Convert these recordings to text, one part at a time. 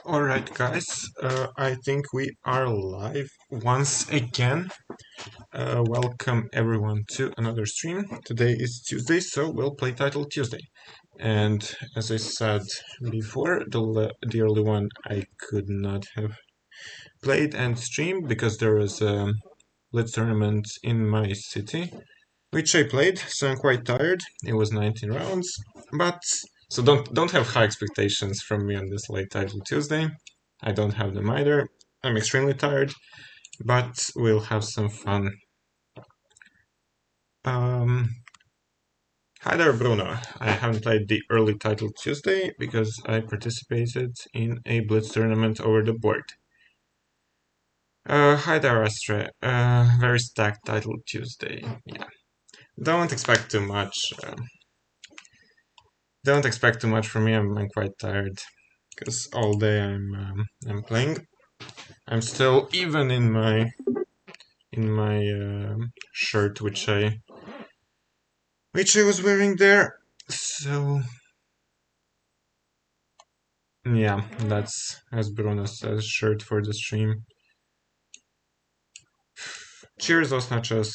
Alright guys, I think we are live once again. Welcome everyone to another stream. Today is Tuesday, so we'll play Title Tuesday. And as I said before, the early one I could not have played and streamed because there was a Blitz tournament in my city, which I played, so I'm quite tired. It was 19 rounds, but so don't have high expectations from me on this late Title Tuesday. I don't have them either. I'm extremely tired, but we'll have some fun. Hi there, Bruno. I haven't played the early Title Tuesday because I participated in a Blitz tournament over the board. Hi there, Astra. Very stacked Title Tuesday. Yeah. Don't expect too much. Don't expect too much from me. I'm quite tired because all day I'm playing. I'm still even in my shirt, which I was wearing there. So yeah, that's, as Bruno says, shirt for the stream. Cheers, those nachos.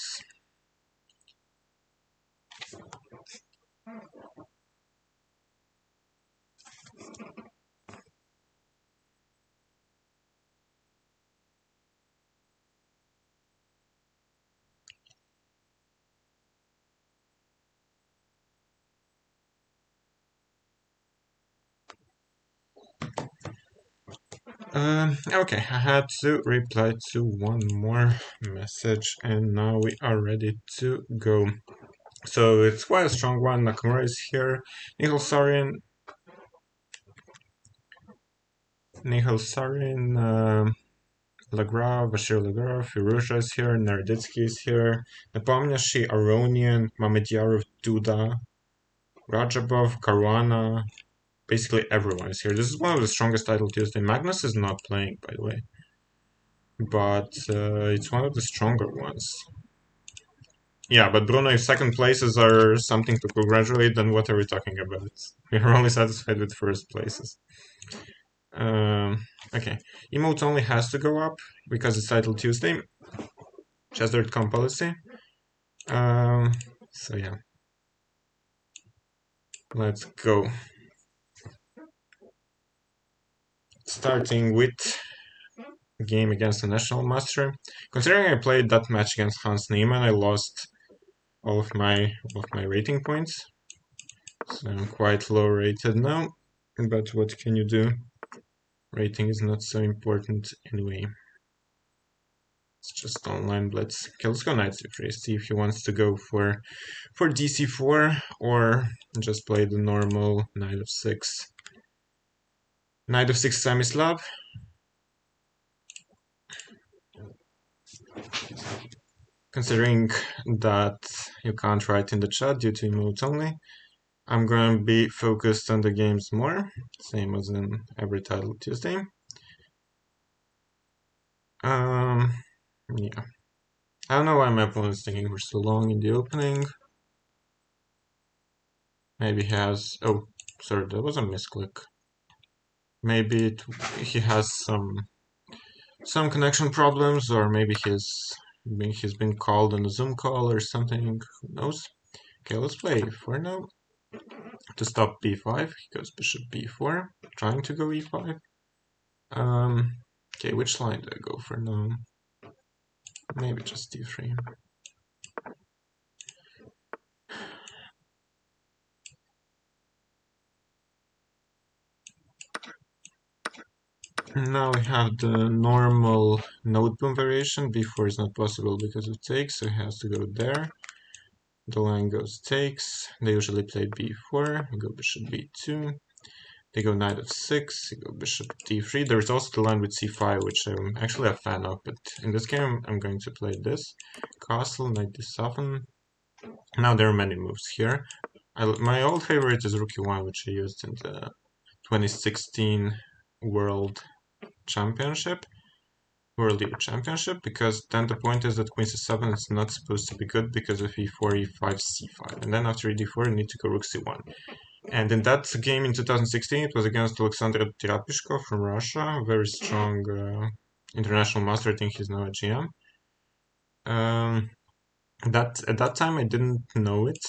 Okay, I had to reply to one more message, and now we are ready to go. So it's quite a strong one. Nakamura is here. Nihal Sarin, Bashir Lagra, Firuzha is here, Nerditsky is here, Nepomniachtchi, Aronian, Mamedyarov, Duda, Rajabov, Caruana, basically everyone is here. This is one of the strongest Title Tuesday. Magnus is not playing, by the way, but it's one of the stronger ones. Yeah, but Bruno, if second places are something to congratulate, then what are we talking about? We are only satisfied with first places. Okay, emote only has to go up because it's Title Tuesday. Chess.com policy. So yeah, let's go. Starting with game against the National Master. Considering I played that match against Hans Niemann, I lost all of my rating points, so I'm quite low rated now. But what can you do? Rating is not so important anyway. It's just online blitz. Okay, let's go knight c3. See if he wants to go for dc4 or just play the normal knight of 6. Knight of 6 semi-Slav. Considering that you can't write in the chat due to emotes only, I'm going to be focused on the games more, same as in every Title Tuesday. Yeah. I don't know why my opponent's taking for so long in the opening. Maybe he has... Oh, sorry, that was a misclick. Maybe he has some connection problems, or maybe he's been called on a Zoom call or something. Who knows? Okay, let's play e4 now. To stop b5, he goes bishop b4, trying to go e5. Okay, which line do I go for now? Maybe just d3. Now we have the normal Noteboom variation. b4 is not possible because of takes, so he has to go there. The line goes takes. They usually play b4. You go bishop b2. They go knight of 6. You go bishop d3. There's also the line with c5, which I'm actually a fan of, but in this game I'm going to play this. Castle, knight d7. Now there are many moves here. My old favorite is rook e1, which I used in the 2016 World Championship, World League Championship, because then the point is that Queen C7 is not supposed to be good because of E4, E5, C5, and then after E4 you need to go Rook C1. And in that game in 2016, it was against Alexander Terapishko from Russia, very strong international master. I think he's now a GM. At that time I didn't know it,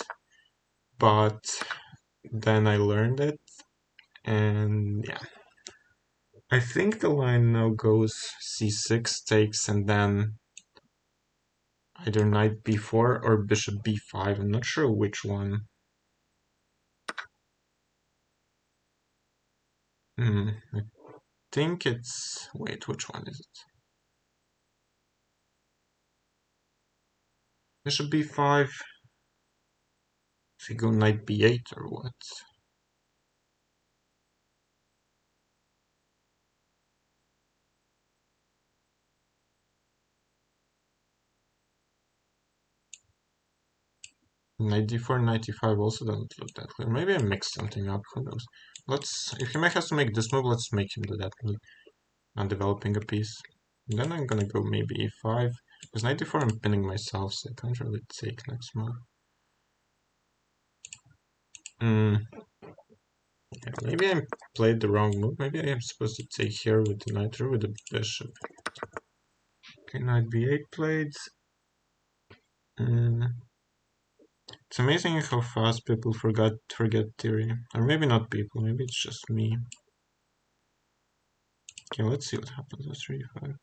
but then I learned it, and yeah. I think the line now goes C6 takes, and then either knight B4 or bishop B5. I'm not sure which one. I think it's... Wait, which one is it? Bishop B5. If you go knight B8 or what? Knight D4, knight E5 also doesn't look that clear. Maybe I mixed something up, who knows. If he has to make this move, let's make him do that move. I'm developing a piece. And then I'm gonna go maybe E5. Because knight D4 I'm pinning myself, so I can't really take next move. Yeah, maybe I played the wrong move. Maybe I am supposed to take here with the knight or with the bishop. Okay, knight B8 played. It's amazing how fast people forget theory. Or maybe not people, maybe it's just me. Okay, let's see what happens with 3-5.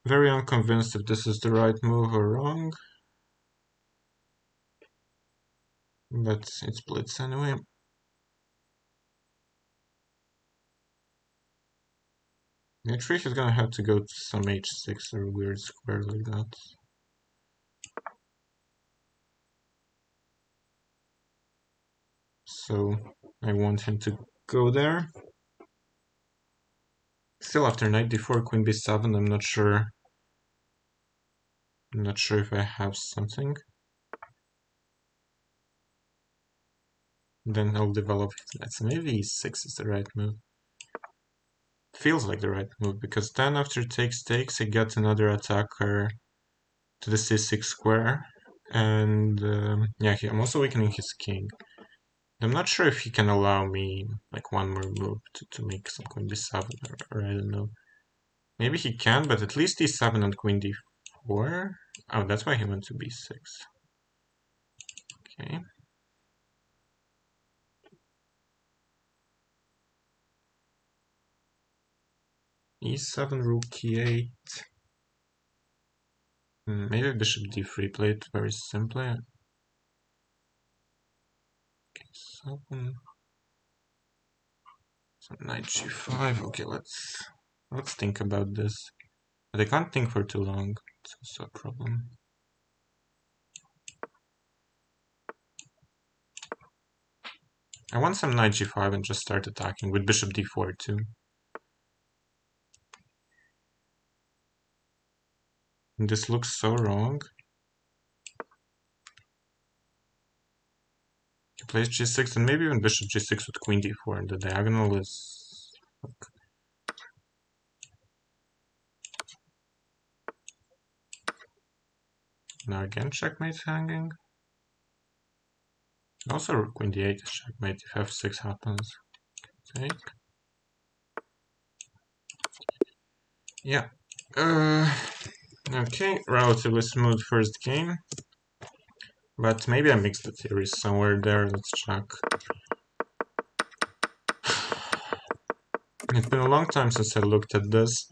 Very unconvinced if this is the right move or wrong. But it splits anyway. Actually, he's gonna have to go to some h6 or weird square like that. So I want him to go there. Still after knight d4, queen b7, I'm not sure. I'm not sure if I have something. Then I'll develop it. So maybe e6 is the right move. Feels like the right move, because then after takes, I get another attacker to the c6 square. And yeah, I'm also weakening his king. I'm not sure if he can allow me like one more move to make some queen d7 or I don't know. Maybe he can, but at least d7 and queen d4. Oh, that's why he went to b6. Okay. e7, rook e8. Maybe bishop d3 played very simply. Okay, 7. So knight g5. Okay, let's think about this. But I can't think for too long. It's also a problem. I want some knight g5 and just start attacking with bishop d4 too. And this looks so wrong. He plays g6 and maybe even bishop g6 with queen d4, and the diagonal is... Now again checkmate hanging. Also queen d8 is checkmate if f6 happens. Take. Yeah. Okay, relatively smooth first game. But maybe I mixed the theories somewhere there, let's check. It's been a long time since I looked at this,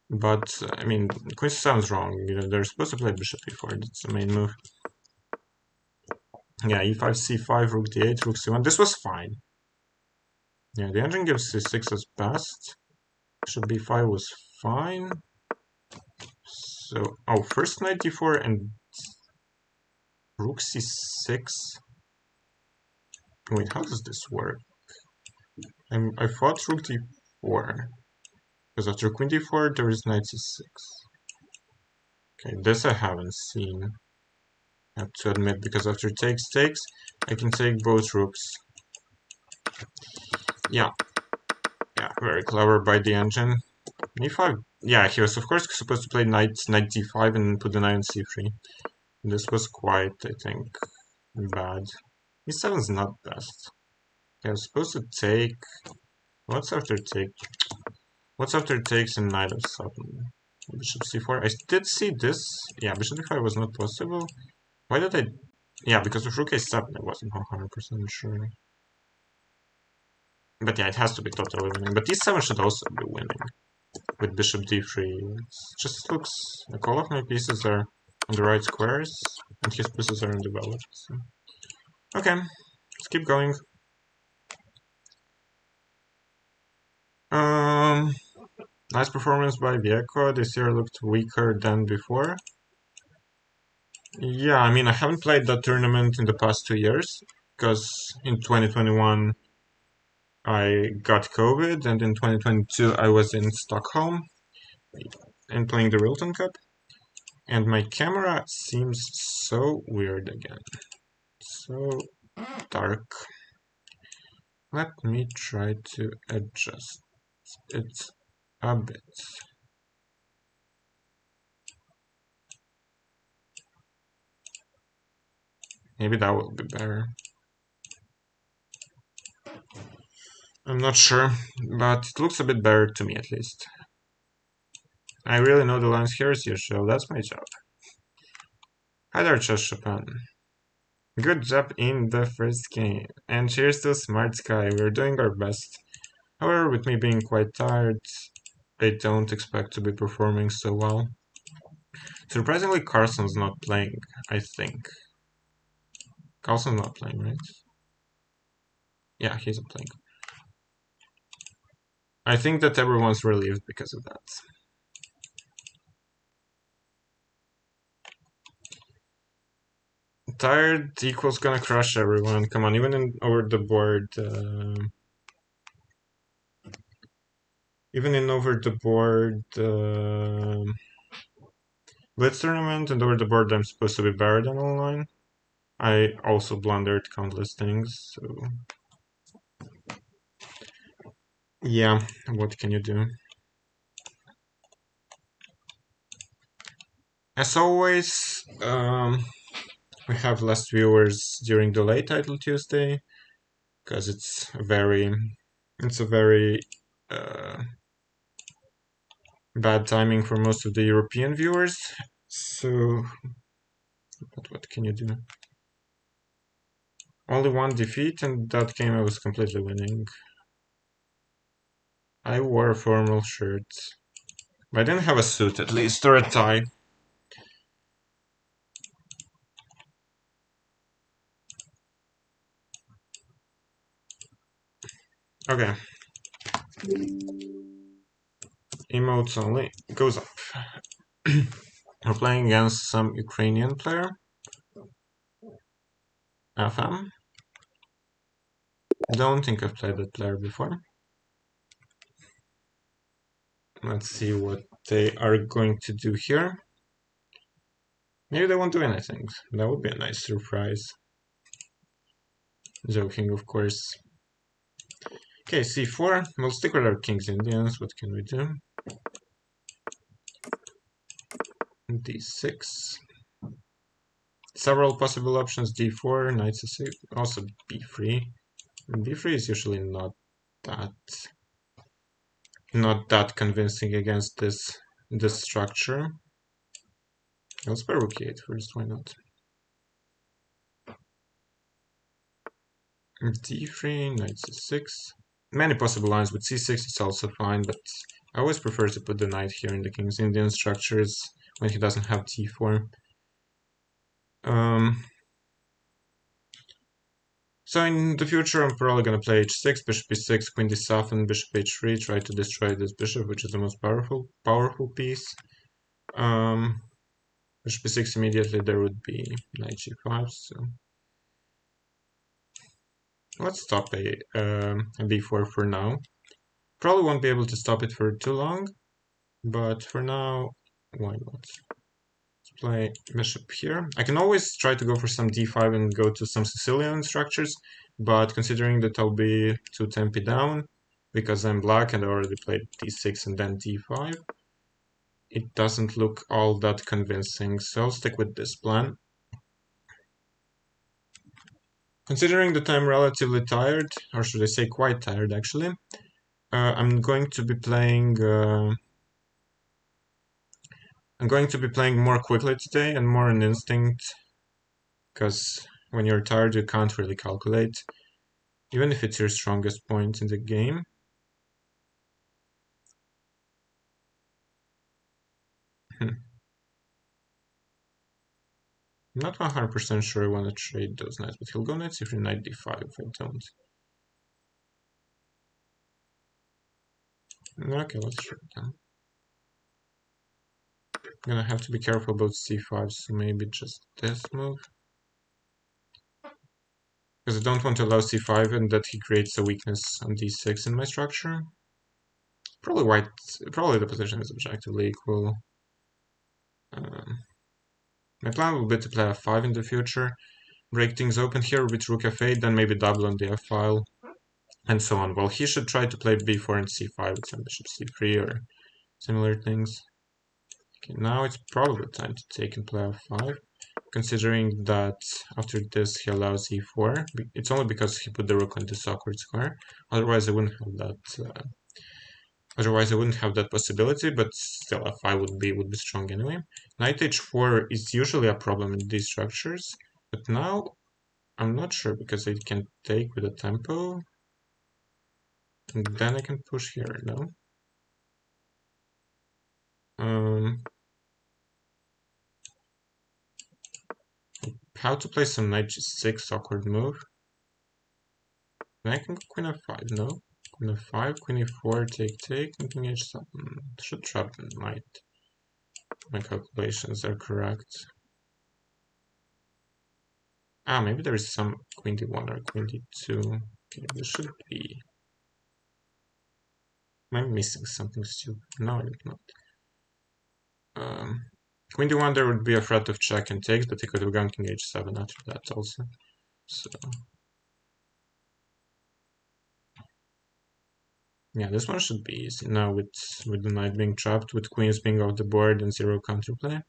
but I mean, queen sounds wrong. You know, they're supposed to play bishop e4, that's the main move. Yeah, e5, c5, rook d8, rook c1, this was fine. Yeah, the engine gives c6 as best. Bishop b5 was fine. So, oh, first knight d4 and rook c6. Wait, how does this work? I thought rook d4. Because after queen d4, there is knight c6. Okay, this I haven't seen. I have to admit, because after takes, I can take both rooks. Yeah. Yeah, very clever by the engine. e5 Yeah, he was of course supposed to play knight d5 and put the knight on c3. This was quite, I think, bad. e7 is not best. I was supposed to take... What's after take? What's after takes and knight f7? Bishop c4. I did see this. Yeah, bishop d5 was not possible. Why did I... Yeah, because of rook a7 I wasn't 100% sure. But yeah, it has to be totally winning. But e7 should also be winning. With bishop d3. It just looks like all of my pieces are on the right squares, and his pieces are undeveloped. So. Okay, let's keep going. Nice performance by Vieco. This year looked weaker than before. Yeah, I mean, I haven't played that tournament in the past 2 years, because in 2021 I got COVID, and in 2022 I was in Stockholm and playing the Wilton Cup. And my camera seems so weird again. So dark. Let me try to adjust it a bit. Maybe that will be better. I'm not sure, but it looks a bit better to me at least. I really know the lines here, so that's my job. Hi there, Chopin. Good job in the first game. And cheers to Smart Sky, we're doing our best. However, with me being quite tired, I don't expect to be performing so well. Surprisingly, Carson's not playing, I think. Carson's not playing, right? Yeah, he's not playing. I think that everyone's relieved because of that. Tired equals gonna crush everyone. Come on, even over the board. Even in over the board Blitz tournament and over the board, I'm supposed to be better than online. I also blundered countless things, so yeah, what can you do? As always, we have less viewers during the late title Tuesday because it's a very bad timing for most of the European viewers. So, but what can you do? Only one defeat, and that game I was completely winning. I wore a formal shirt, but I didn't have a suit at least, or a tie. Okay. Emotes only goes up. We're playing against some Ukrainian player. FM. Don't think I've played that player before. Let's see what they are going to do here. Maybe they won't do anything. That would be a nice surprise. Joking, of course. Okay, c4. We'll stick with our King's Indians. What can we do? d6. Several possible options. d4, knight c6, also b3. b3 is usually not that convincing against this structure. Let's play rook e8 first, why not? d3, knight c6. Many possible lines with c6 is also fine, but I always prefer to put the knight here in the King's Indian structures when he doesn't have d4. So in the future, I'm probably going to play h6, bishop e6, queen d7, bishop h3, try to destroy this bishop, which is the most powerful piece. Bishop e6 immediately, there would be knight g5, so... Let's stop a b4 for now. Probably won't be able to stop it for too long, but for now, why not? Let's play bishop here. I can always try to go for some d5 and go to some Sicilian structures, but considering that I'll be 2 tempi down, because I'm black and I already played d6 and then d5, it doesn't look all that convincing, so I'll stick with this plan. Considering that I'm relatively tired, or should I say quite tired actually, I'm going to be playing more quickly today and more on instinct, because when you're tired you can't really calculate, even if it's your strongest point in the game. I'm not 100% sure I want to trade those knights, but he'll go knight c3, knight d5 if I don't. Okay, let's trade them. I'm gonna have to be careful about c5, so maybe just this move. Because I don't want to allow c5 and that he creates a weakness on d6 in my structure. Probably the position is objectively equal. My plan will be to play f5 in the future, break things open here with rook f8, then maybe double on the f file, and so on. Well, he should try to play b4 and c5 with some bishop c3 or similar things. Okay, now it's probably time to take and play f5, considering that after this he allows e4. It's only because he put the rook on this awkward square. Otherwise I wouldn't have that. Otherwise I wouldn't have that possibility, but still f5 would be strong anyway. Knight h4 is usually a problem in these structures, but now I'm not sure because I can take with a tempo, and then I can push here, no? How to play some knight g6 awkward move? Then I can go queen f5, no? Queen f5, queen e4, take, and king h7. Should trap the knight. My calculations are correct. Ah, maybe there is some queen d1 or queen d2. Okay, this should be... Am I missing something stupid? No, I'm not. Queen d1, there would be a threat of check and takes, but he could have gone king h7 after that also. So... yeah, this one should be easy now with the knight being trapped, with queens being off the board and zero counterplay.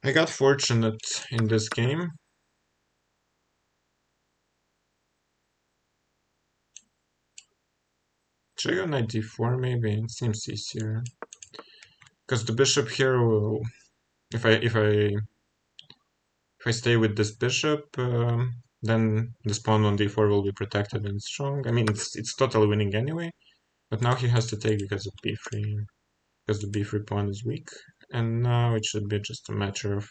I got fortunate in this game. Should I go knight d4 maybe? It seems easier. Because the bishop here will... If I stay with this bishop, then the pawn on d4 will be protected and strong. I mean, it's totally winning anyway, but now he has to take because of b3, because the b3 pawn is weak. And now it should be just a matter of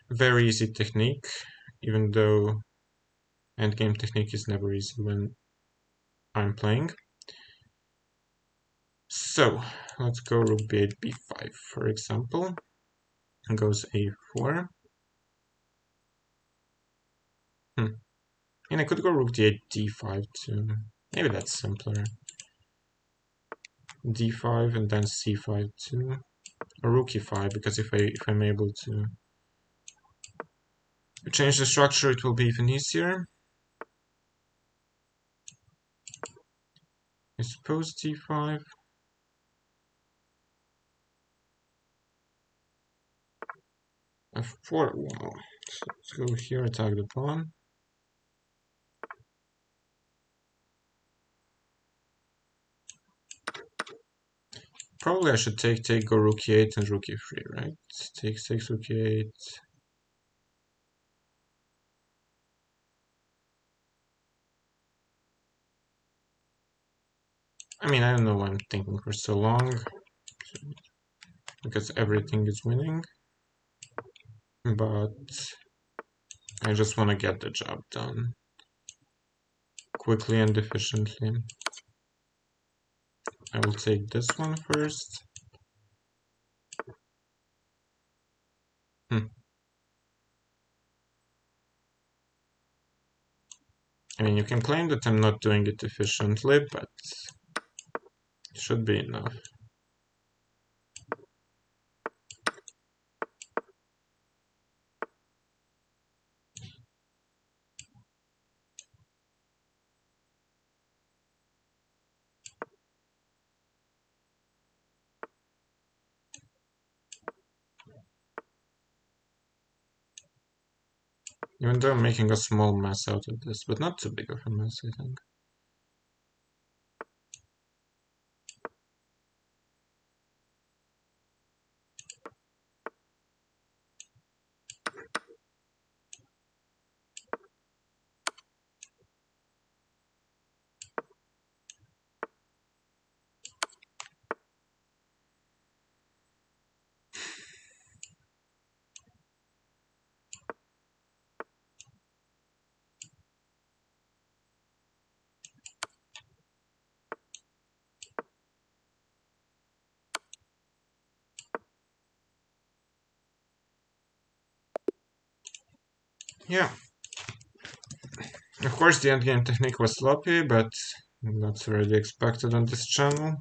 very easy technique, even though endgame technique is never easy when I'm playing. So, let's go rook b8, b5, for example. And goes a4. And I could go rook d8, d5 too. Maybe that's simpler. d5 and then c5 too. Or rook e5, because if I'm able to change the structure, it will be even easier. I suppose d5. f4, wow. So let's go here, attack the pawn. Probably I should take, go rook e8 and rook e3, right? Take 6, rook e8. I mean, I don't know why I'm thinking for so long. Because everything is winning. But I just want to get the job done quickly and efficiently. I will take this one first. I mean, you can claim that I'm not doing it efficiently, but it should be enough. Even though I'm making a small mess out of this, but not too big of a mess, I think. Yeah. Of course, the endgame technique was sloppy, but that's already expected on this channel.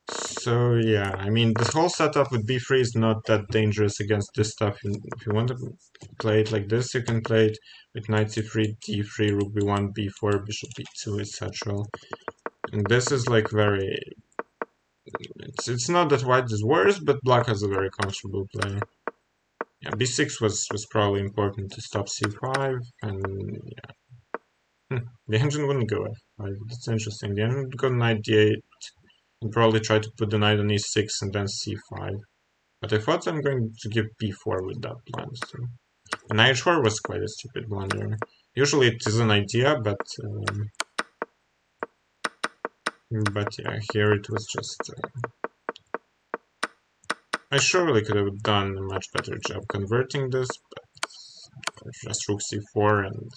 So yeah, I mean, this whole setup with b3 is not that dangerous against this stuff. If you want to play it like this, you can play it with knight c3, d3, rook b1, b4, bishop b2, etc. And this is like very... It's not that white is worse, but black has a very comfortable play. Yeah, b6 was probably important to stop c5, and yeah. The engine wouldn't go f5. That's interesting. The engine would go knight d8 and probably try to put the knight on e6 and then c5. But I thought I'm going to give b4 with that plan, so... And h4 was quite a stupid blunder. Usually it is an idea, but yeah, here it was just... I surely could have done a much better job converting this, but just rook c4 and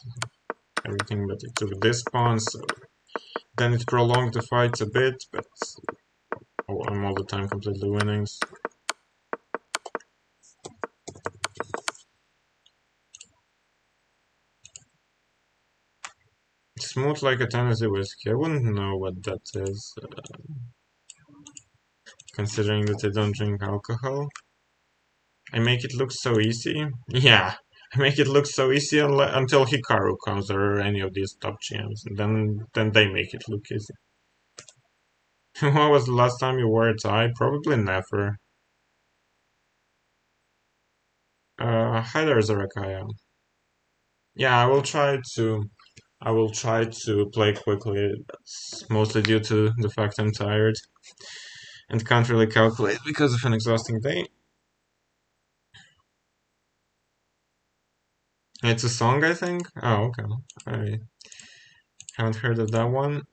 everything, but it took this pawn, so then it prolonged the fight a bit, but I'm all the time completely winning. So. Smooth like a Tennessee whiskey. I wouldn't know what that is, considering that I don't drink alcohol. I make it look so easy. Yeah, I make it look so easy until Hikaru comes or any of these top GMs, and then they make it look easy. When was the last time you wore a tie? Probably never. Hi there, Zarakaya. Yeah, I will try to play quickly. That's mostly due to the fact I'm tired and can't really calculate because of an exhausting day. It's a song, I think? Oh, okay. I haven't heard of that one.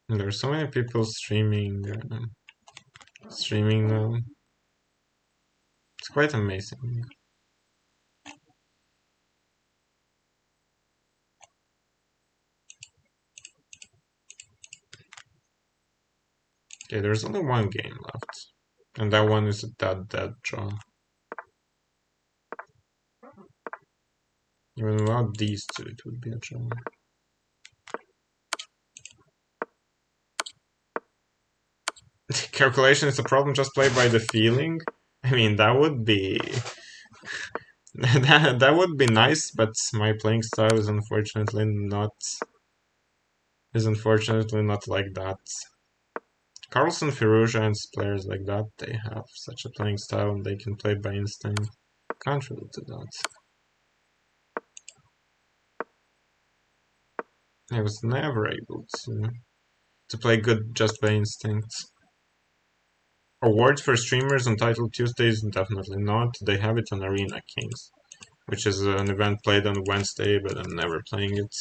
There's so many people streaming now. It's quite amazing. Okay, there's only one game left. And that one is a dead draw. Even without these two, it would be a draw. Calculation is a problem, just play by the feeling. I mean, that would be... that would be nice, but my playing style is unfortunately not like that. Carlson, Firouzja, and players like that, they have such a playing style and they can play by instinct. Can't really do that. I was never able to play good just by instinct. Award for streamers on Title Tuesdays? Definitely not. They have it on Arena Kings, which is an event played on Wednesday, but I'm never playing it.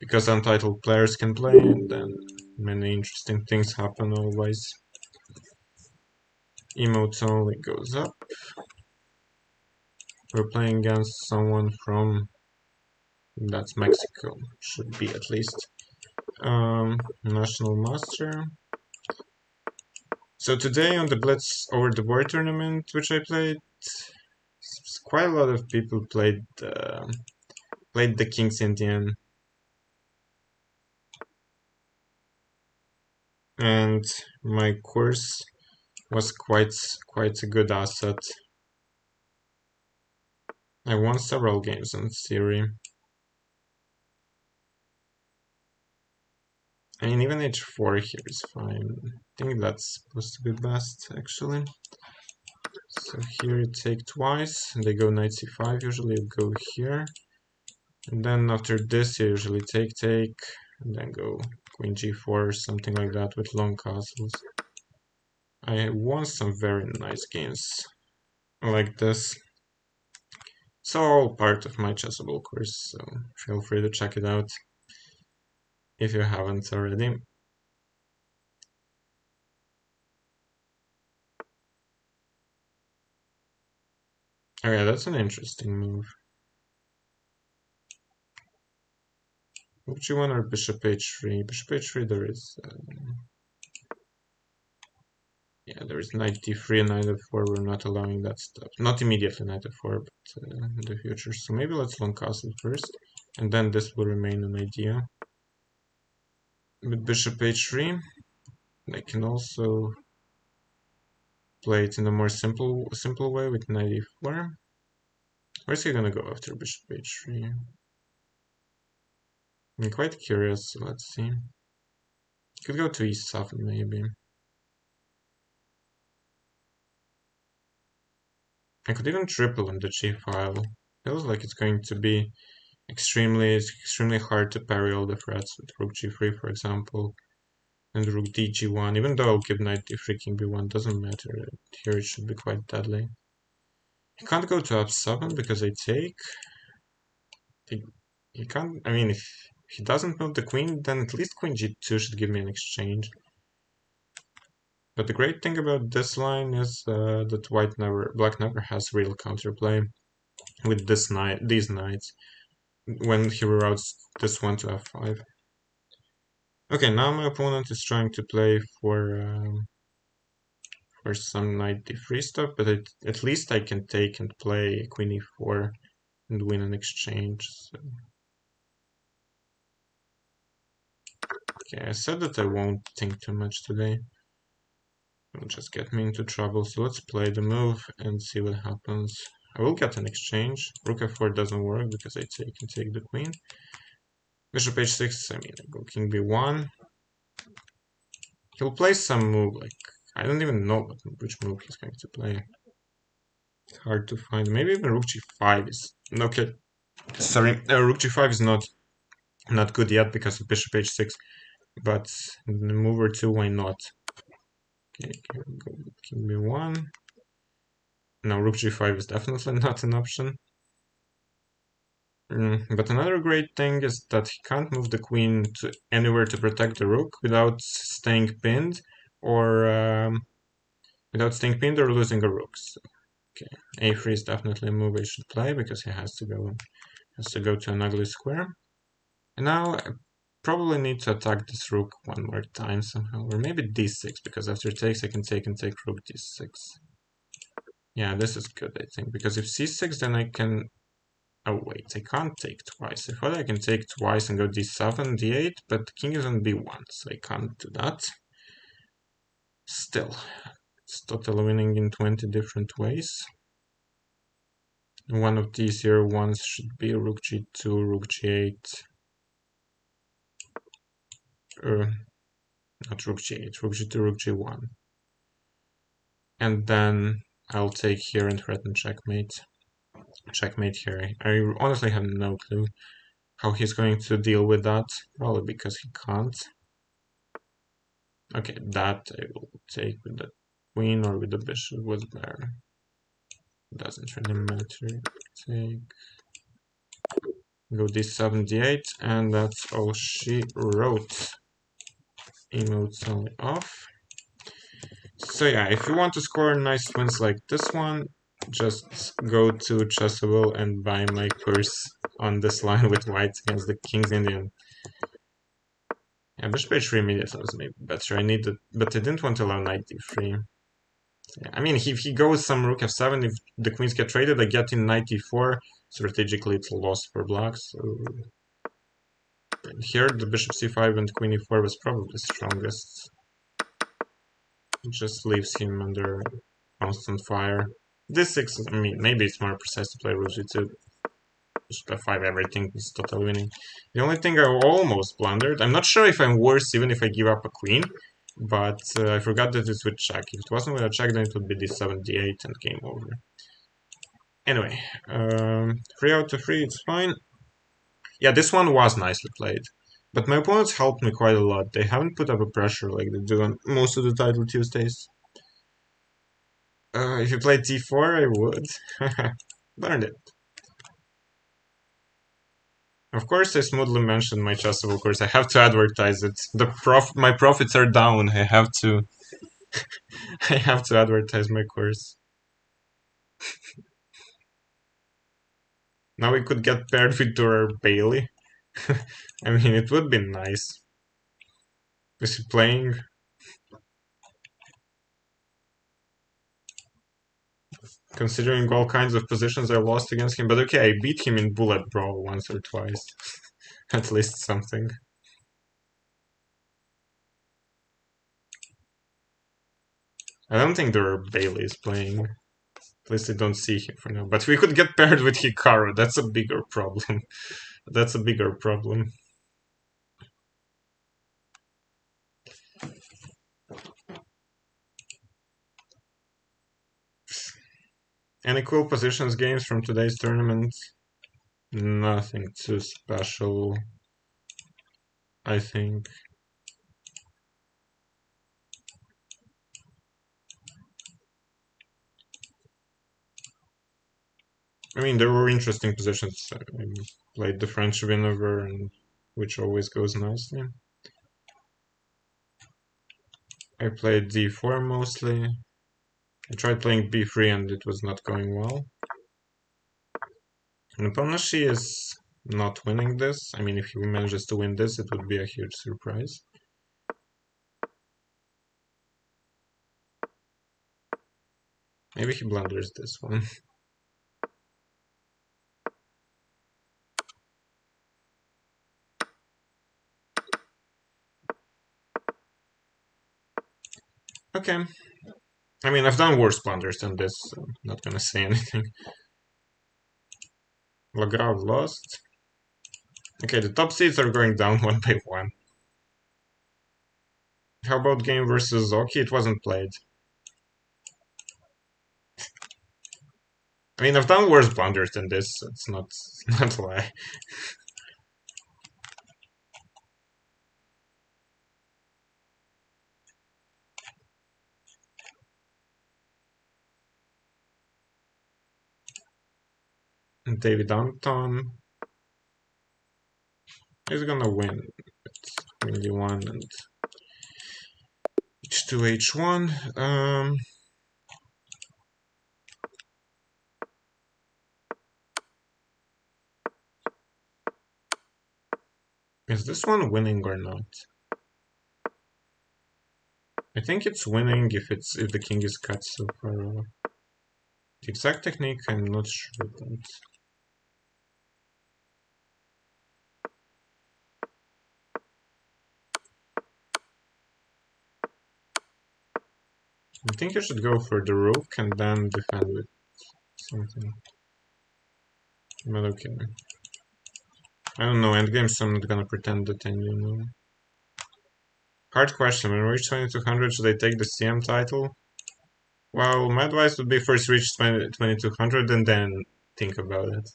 Because untitled players can play, and then many interesting things happen always. Emotes only goes up. We're playing against someone from... That's Mexico, should be at least. National Master. So today on the Blitz over the board tournament, which I played, quite a lot of people played the King's Indian. And my course was quite a good asset. I won several games on theory. I mean, even h4 here is fine. I think that's supposed to be best, actually. So here you take twice, and they go knight c5, usually you go here. And then after this you usually take, and then go queen g4 or something like that with long castles. I won some very nice games like this. It's all part of my chessable course, so feel free to check it out if you haven't already. Okay, that's an interesting move. Rook g1 or bishop h3? Bishop h3 there is... yeah, there is knight d3 and knight f4. We're not allowing that stuff. Not immediately knight f4, but in the future. So maybe let's long castle first, and then this will remain an idea. With bishop h3, I can also play it in a more simple way with knight e4. Where's he gonna go after bishop h3? I'm quite curious, so let's see. Could go to e7 maybe. I could even triple in the g file. Feels like it's going to be extremely hard to parry all the threats with rook g3, for example, and rook d g1. Even though I'll give knight d3, king b1, doesn't matter. Here it should be quite deadly. He can't go to f7 because I take. He can't. I mean, if he doesn't move the queen, then at least queen g2 should give me an exchange. But the great thing about this line is that black never has real counterplay with these knights when he reroutes this one to f5. Okay, now my opponent is trying to play for some knight d3 stuff, but at least I can take and play queen e4 and win an exchange. So. Okay, I said that I won't think too much today. It'll just get me into trouble, so let's play the move and see what happens. I will get an exchange. Rook f4 doesn't work because I take and take the queen. Bishop h6, I mean, I go king b1. He'll play some move, like, I don't even know which move he's going to play. It's hard to find. Maybe even rook g5 is... Okay, sorry, rook g5 is not good yet because of bishop h6, but the move or two, why not? Okay, go king b1. Now rook g5 is definitely not an option. But another great thing is that he can't move the queen to anywhere to protect the rook without staying pinned or losing a rook. So, okay, a3 is definitely a move I should play because he has to go to an ugly square. And now I probably need to attack this rook one more time somehow, or maybe d6 because after takes I can take and take rook d6. Yeah, this is good I think because if c6 then I can. Oh wait, I can't take twice. I thought I can take twice and go d7, d8, but king is on b1, so I can't do that. Still, it's totally winning in 20 different ways. One of the easier ones should be rook g2, rook g8. Not rook g8, rook g2, rook g1. And then I'll take here and threaten checkmate. Checkmate here. I honestly have no clue how he's going to deal with that. Probably because he can't. Okay, that I will take with the queen or with the bishop, with better. Doesn't really matter. Take. Go d7, d8, and that's all she wrote. Emotes only off. So yeah, if you want to score nice wins like this one, just go to Chessable and buy my course on this line with white against the King's Indian. Yeah, bishop h3 immediately was maybe better. I needed, but I didn't want to allow knight d3. Yeah, I mean, if he goes some rook f7, if the queens get traded, I get in knight d4. Strategically, it's a loss for black. So here, the bishop c5 and queen e4 was probably strongest. It just leaves him under constant fire. This 6, I mean, maybe it's more precise to play rook g2. Just f5, everything is totally winning. The only thing I almost blundered, I'm not sure if I'm worse even if I give up a queen, but I forgot that it's with check. If it wasn't with a check, then it would be d7, d8 and game over. Anyway, 3 out of 3, it's fine. Yeah, this one was nicely played. But my opponents helped me quite a lot. They haven't put up a pressure like they do on most of the title Tuesdays. If you played d4, I would. Learned it. Of course, I smoothly mentioned my Chessable course. I have to advertise it. My profits are down. I have to. I have to advertise my course. Now we could get paired with Durer Bailey. I mean, it would be nice. Is he playing? Considering all kinds of positions I lost against him. But okay, I beat him in Bullet Brawl once or twice. At least something. I don't think Durer Bailey is playing. At least I don't see him for now. But we could get paired with Hikaru. That's a bigger problem. That's a bigger problem. Any cool positions games from today's tournament? Nothing too special, I think. I mean, there were interesting positions. I played the French Villanueva, which always goes nicely. I played d4 mostly. I tried playing b3 and it was not going well. Nepomniachtchi is not winning this. I mean, if he manages to win this, it would be a huge surprise. Maybe he blunders this one. Okay. I mean, I've done worse blunders than this, so I'm not gonna say anything. Lagrave lost. Okay, the top seeds are going down one by one. How about game versus Zoki? It wasn't played. I mean, I've done worse blunders than this, so it's not a lie. And David Anton is gonna win. It's queen d1 and h2, h1. Is this one winning or not? I think it's winning if the king is cut so far off. The exact technique, I'm not sure about. I think you should go for the rook and then defend with something. But okay. I don't know, endgame, so I'm not gonna pretend that I know. Hard question, when we reach 2200, should I take the CM title? Well, my advice would be first reach 2200 and then think about it.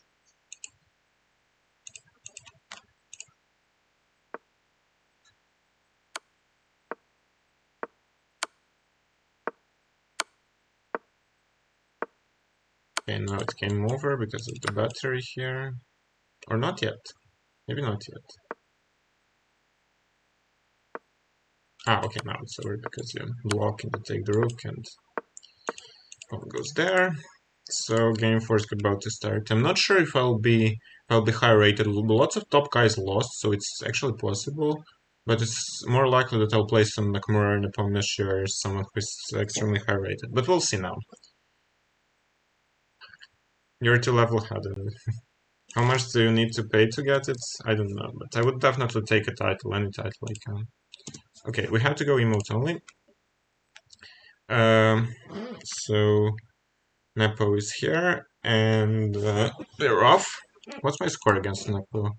Okay, now it came over because of the battery here. Or not yet. Maybe not yet. Ah, okay, now it's over because you block and you take the rook and pawn goes there. So game 4 is about to start. I'm not sure if I'll be high rated. Lots of top guys lost, so it's actually possible. But it's more likely that I'll play some Nakamura and Nepomniachtchi or someone who's extremely high rated. But we'll see now. You're too level-headed. How much do you need to pay to get it? I don't know, but I would definitely take a title, any title I can. Okay, we have to go emote only. So Nepo is here, and they're off. What's my score against Nepo?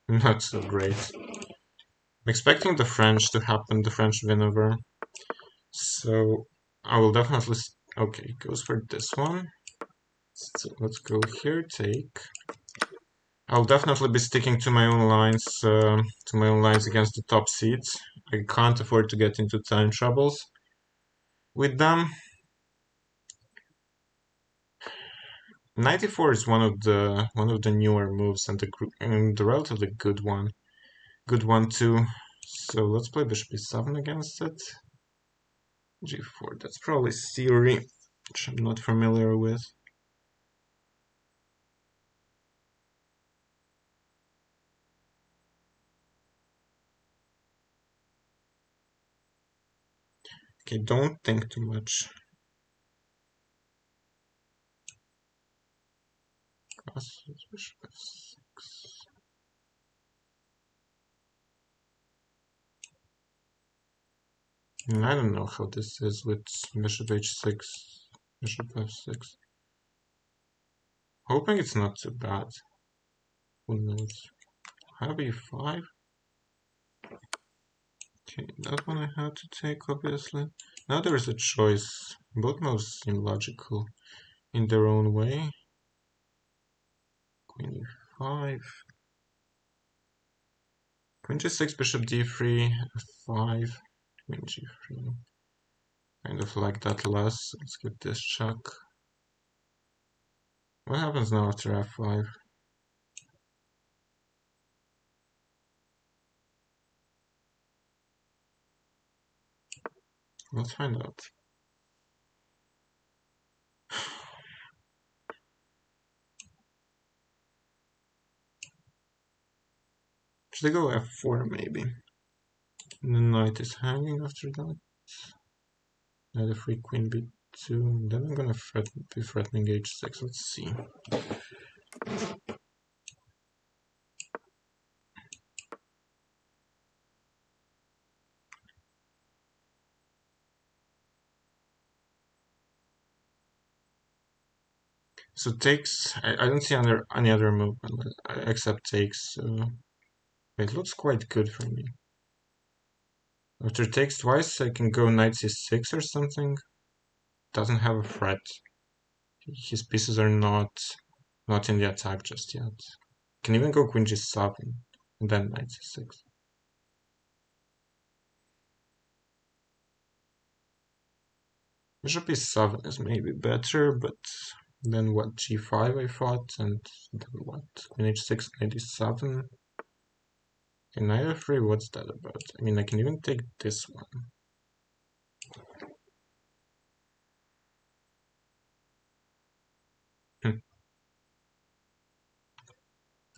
Not so great. I'm expecting the French to happen, the French win over. So I will definitely. Okay, goes for this one. So let's go here, take. I'll definitely be sticking to my own lines against the top seeds. I can't afford to get into time troubles with them. 94 is one of the newer moves and the relatively good one too. So let's play bishop e7 against it. g4. That's probably theory, which I'm not familiar with. Okay, don't think too much. Bishop f6. I don't know how this is with bishop h6, bishop f6. Hoping it's not too bad. Who knows? Have e5. Okay, that one I had to take, obviously. Now there is a choice. Both moves seem logical in their own way. Queen e5. Queen g6, bishop d3, f5, queen g3. Kind of like that less. Let's give this check. What happens now after f5? Let's find out. Should I go f4 maybe? And the knight is hanging after that. Knight f3, queen b2. Then I'm gonna be threatening h6. Let's see. So takes. I don't see any other move except takes. It looks quite good for me. After takes twice, I can go knight c6 or something. Doesn't have a threat. His pieces are not in the attack just yet. Can even go queen g7 and then knight c6. Bishop e7 is maybe better, but then what, g5 I thought, and then what, queen h6, knight e7. Okay, knight f3, what's that about? I mean, I can even take this one.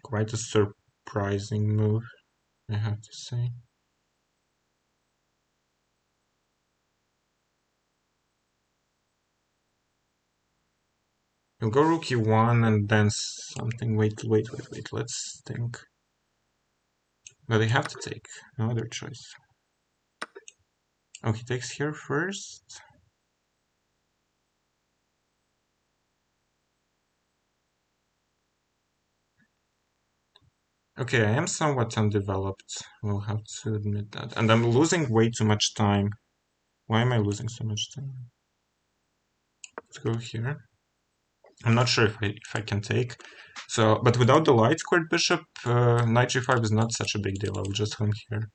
Quite a surprising move, I have to say. He'll go rook e1 and then something. Wait. Let's think. But they have to take. No other choice. Oh, he takes here first. Okay, I am somewhat undeveloped. We'll have to admit that. And I'm losing way too much time. Why am I losing so much time? Let's go here. I'm not sure if I can take. So, but without the light squared bishop, knight g5 is not such a big deal. I'll just come here.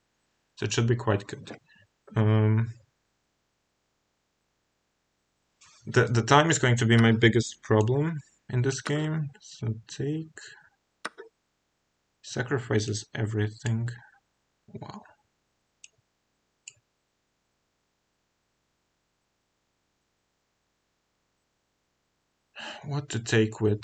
So it should be quite good. The time is going to be my biggest problem in this game. So take. Sacrifices everything. Wow. What to take with?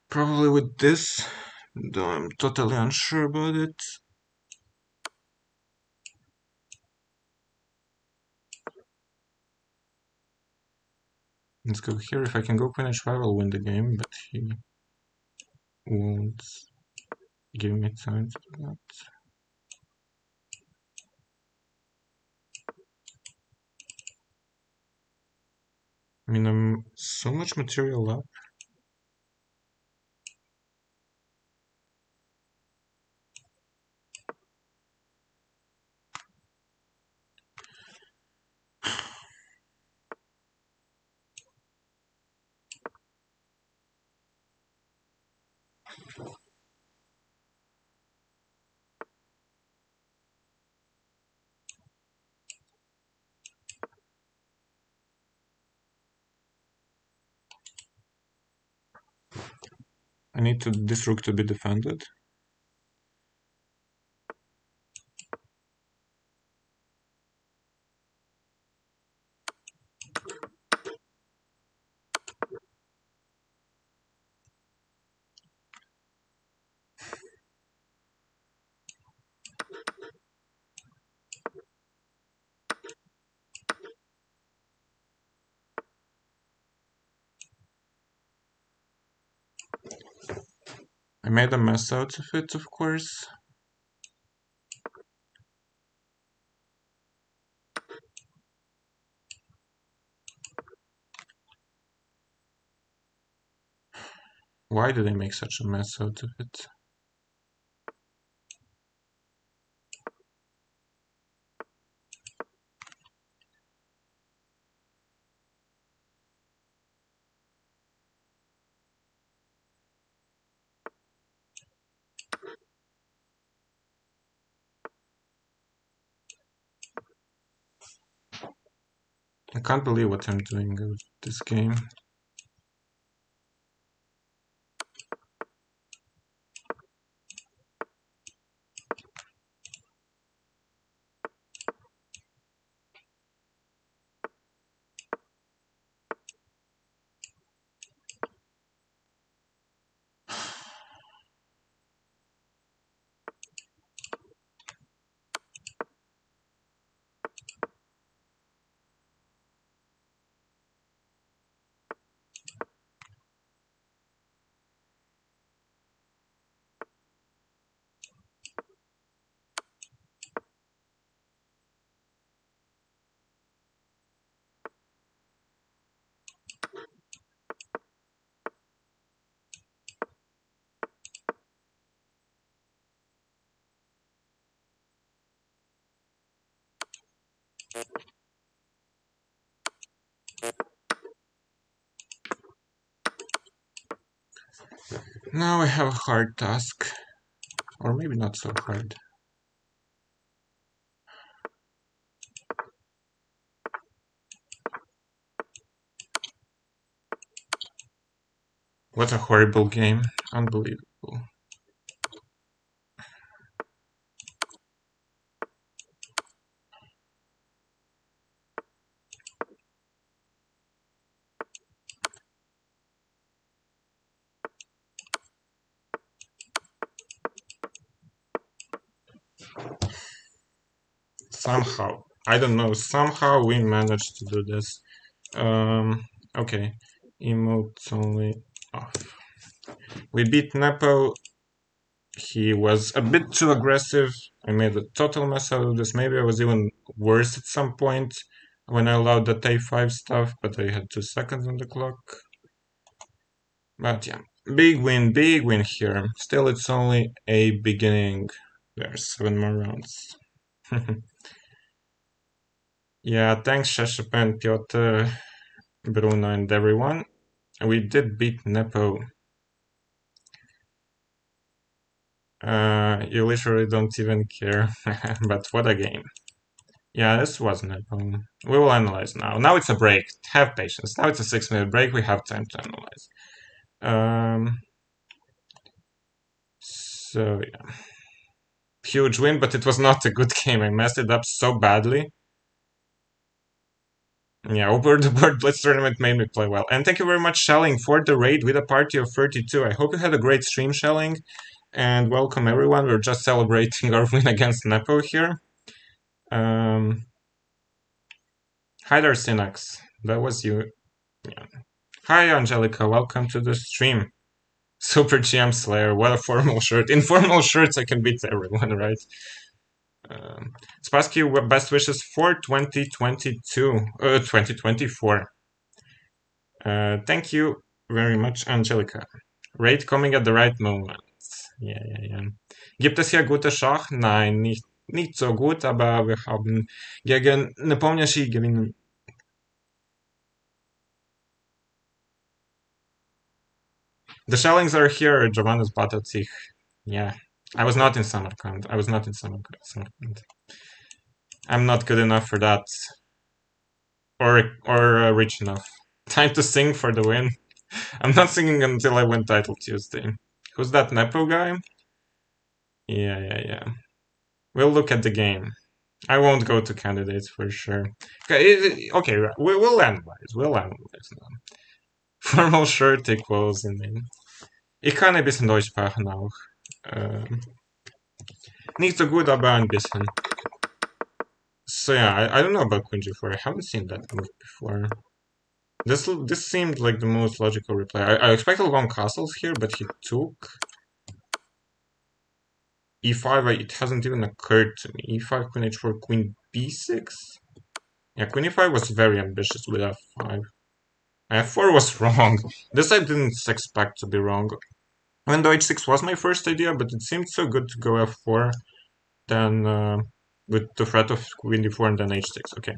Probably with this, though I'm totally unsure about it. Let's go here. If I can go queen h5, I'll win the game, but he won't. Give me time to do that. I mean, I'm so much material up. I need this rook to be defended. I made a mess out of it, of course. Why did I make such a mess out of it? I can't believe what I'm doing with this game. Now I have a hard task. Or maybe not so hard. What a horrible game. Unbelievable. Somehow. I don't know. Somehow we managed to do this. Okay. Emotes only off. We beat Nepo. He was a bit too aggressive. I made a total mess out of this. Maybe I was even worse at some point when I allowed that A5 stuff, but I had 2 seconds on the clock. But yeah, big win here. Still, it's only a beginning. There's 7 more rounds. Yeah, thanks Shashapan, Piotr, Bruno, and everyone. We did beat Nepo. You literally don't even care, but what a game. Yeah, this was Nepo. We will analyze now. Now it's a break. Have patience. Now it's a 6-minute break. We have time to analyze. So yeah, huge win, but it was not a good game. I messed it up so badly. Yeah, over the board Blitz tournament made me play well. And thank you very much, Shelling, for the raid with a party of 32. I hope you had a great stream, Shelling. And welcome everyone. We're just celebrating our win against Nepo here. Hi there, Synax. That was you. Yeah. Hi, Angelica. Welcome to the stream. Super GM Slayer, what a formal shirt. In formal shirts, I can beat everyone, right? Spassky, best wishes for 2024. Thank you very much, Angelica. Raid coming at the right moment. Ja. Gibt es hier gute Schach? Nein, nicht so gut, aber wir haben gegen Nepomniachtchi gewinnen. The shellings are here, Giovanna's Batazich. Yeah. I was not in Samarkand. I'm not good enough for that. Or rich enough. Time to sing for the win. I'm not singing until I win Title Tuesday. Who's that Nepo guy? Yeah. We'll look at the game. I won't go to candidates for sure. Okay, we'll analyze. Now. Formal shirt equals in name. Ich kann ein bisschen Deutsch sprechen auch. Nicht so gut, aber ein bisschen. So yeah, I don't know about Queen G4. I haven't seen that move before. This seemed like the most logical reply. I expected long castles here, but he took e5. It hasn't even occurred to me. e5, queen h4, queen b6. Yeah, queen e5 was very ambitious with f5. f4 was wrong. This I didn't expect to be wrong. Even though h6 was my first idea, but it seemed so good to go f4, then with the threat of queen d4 and then h6. Okay,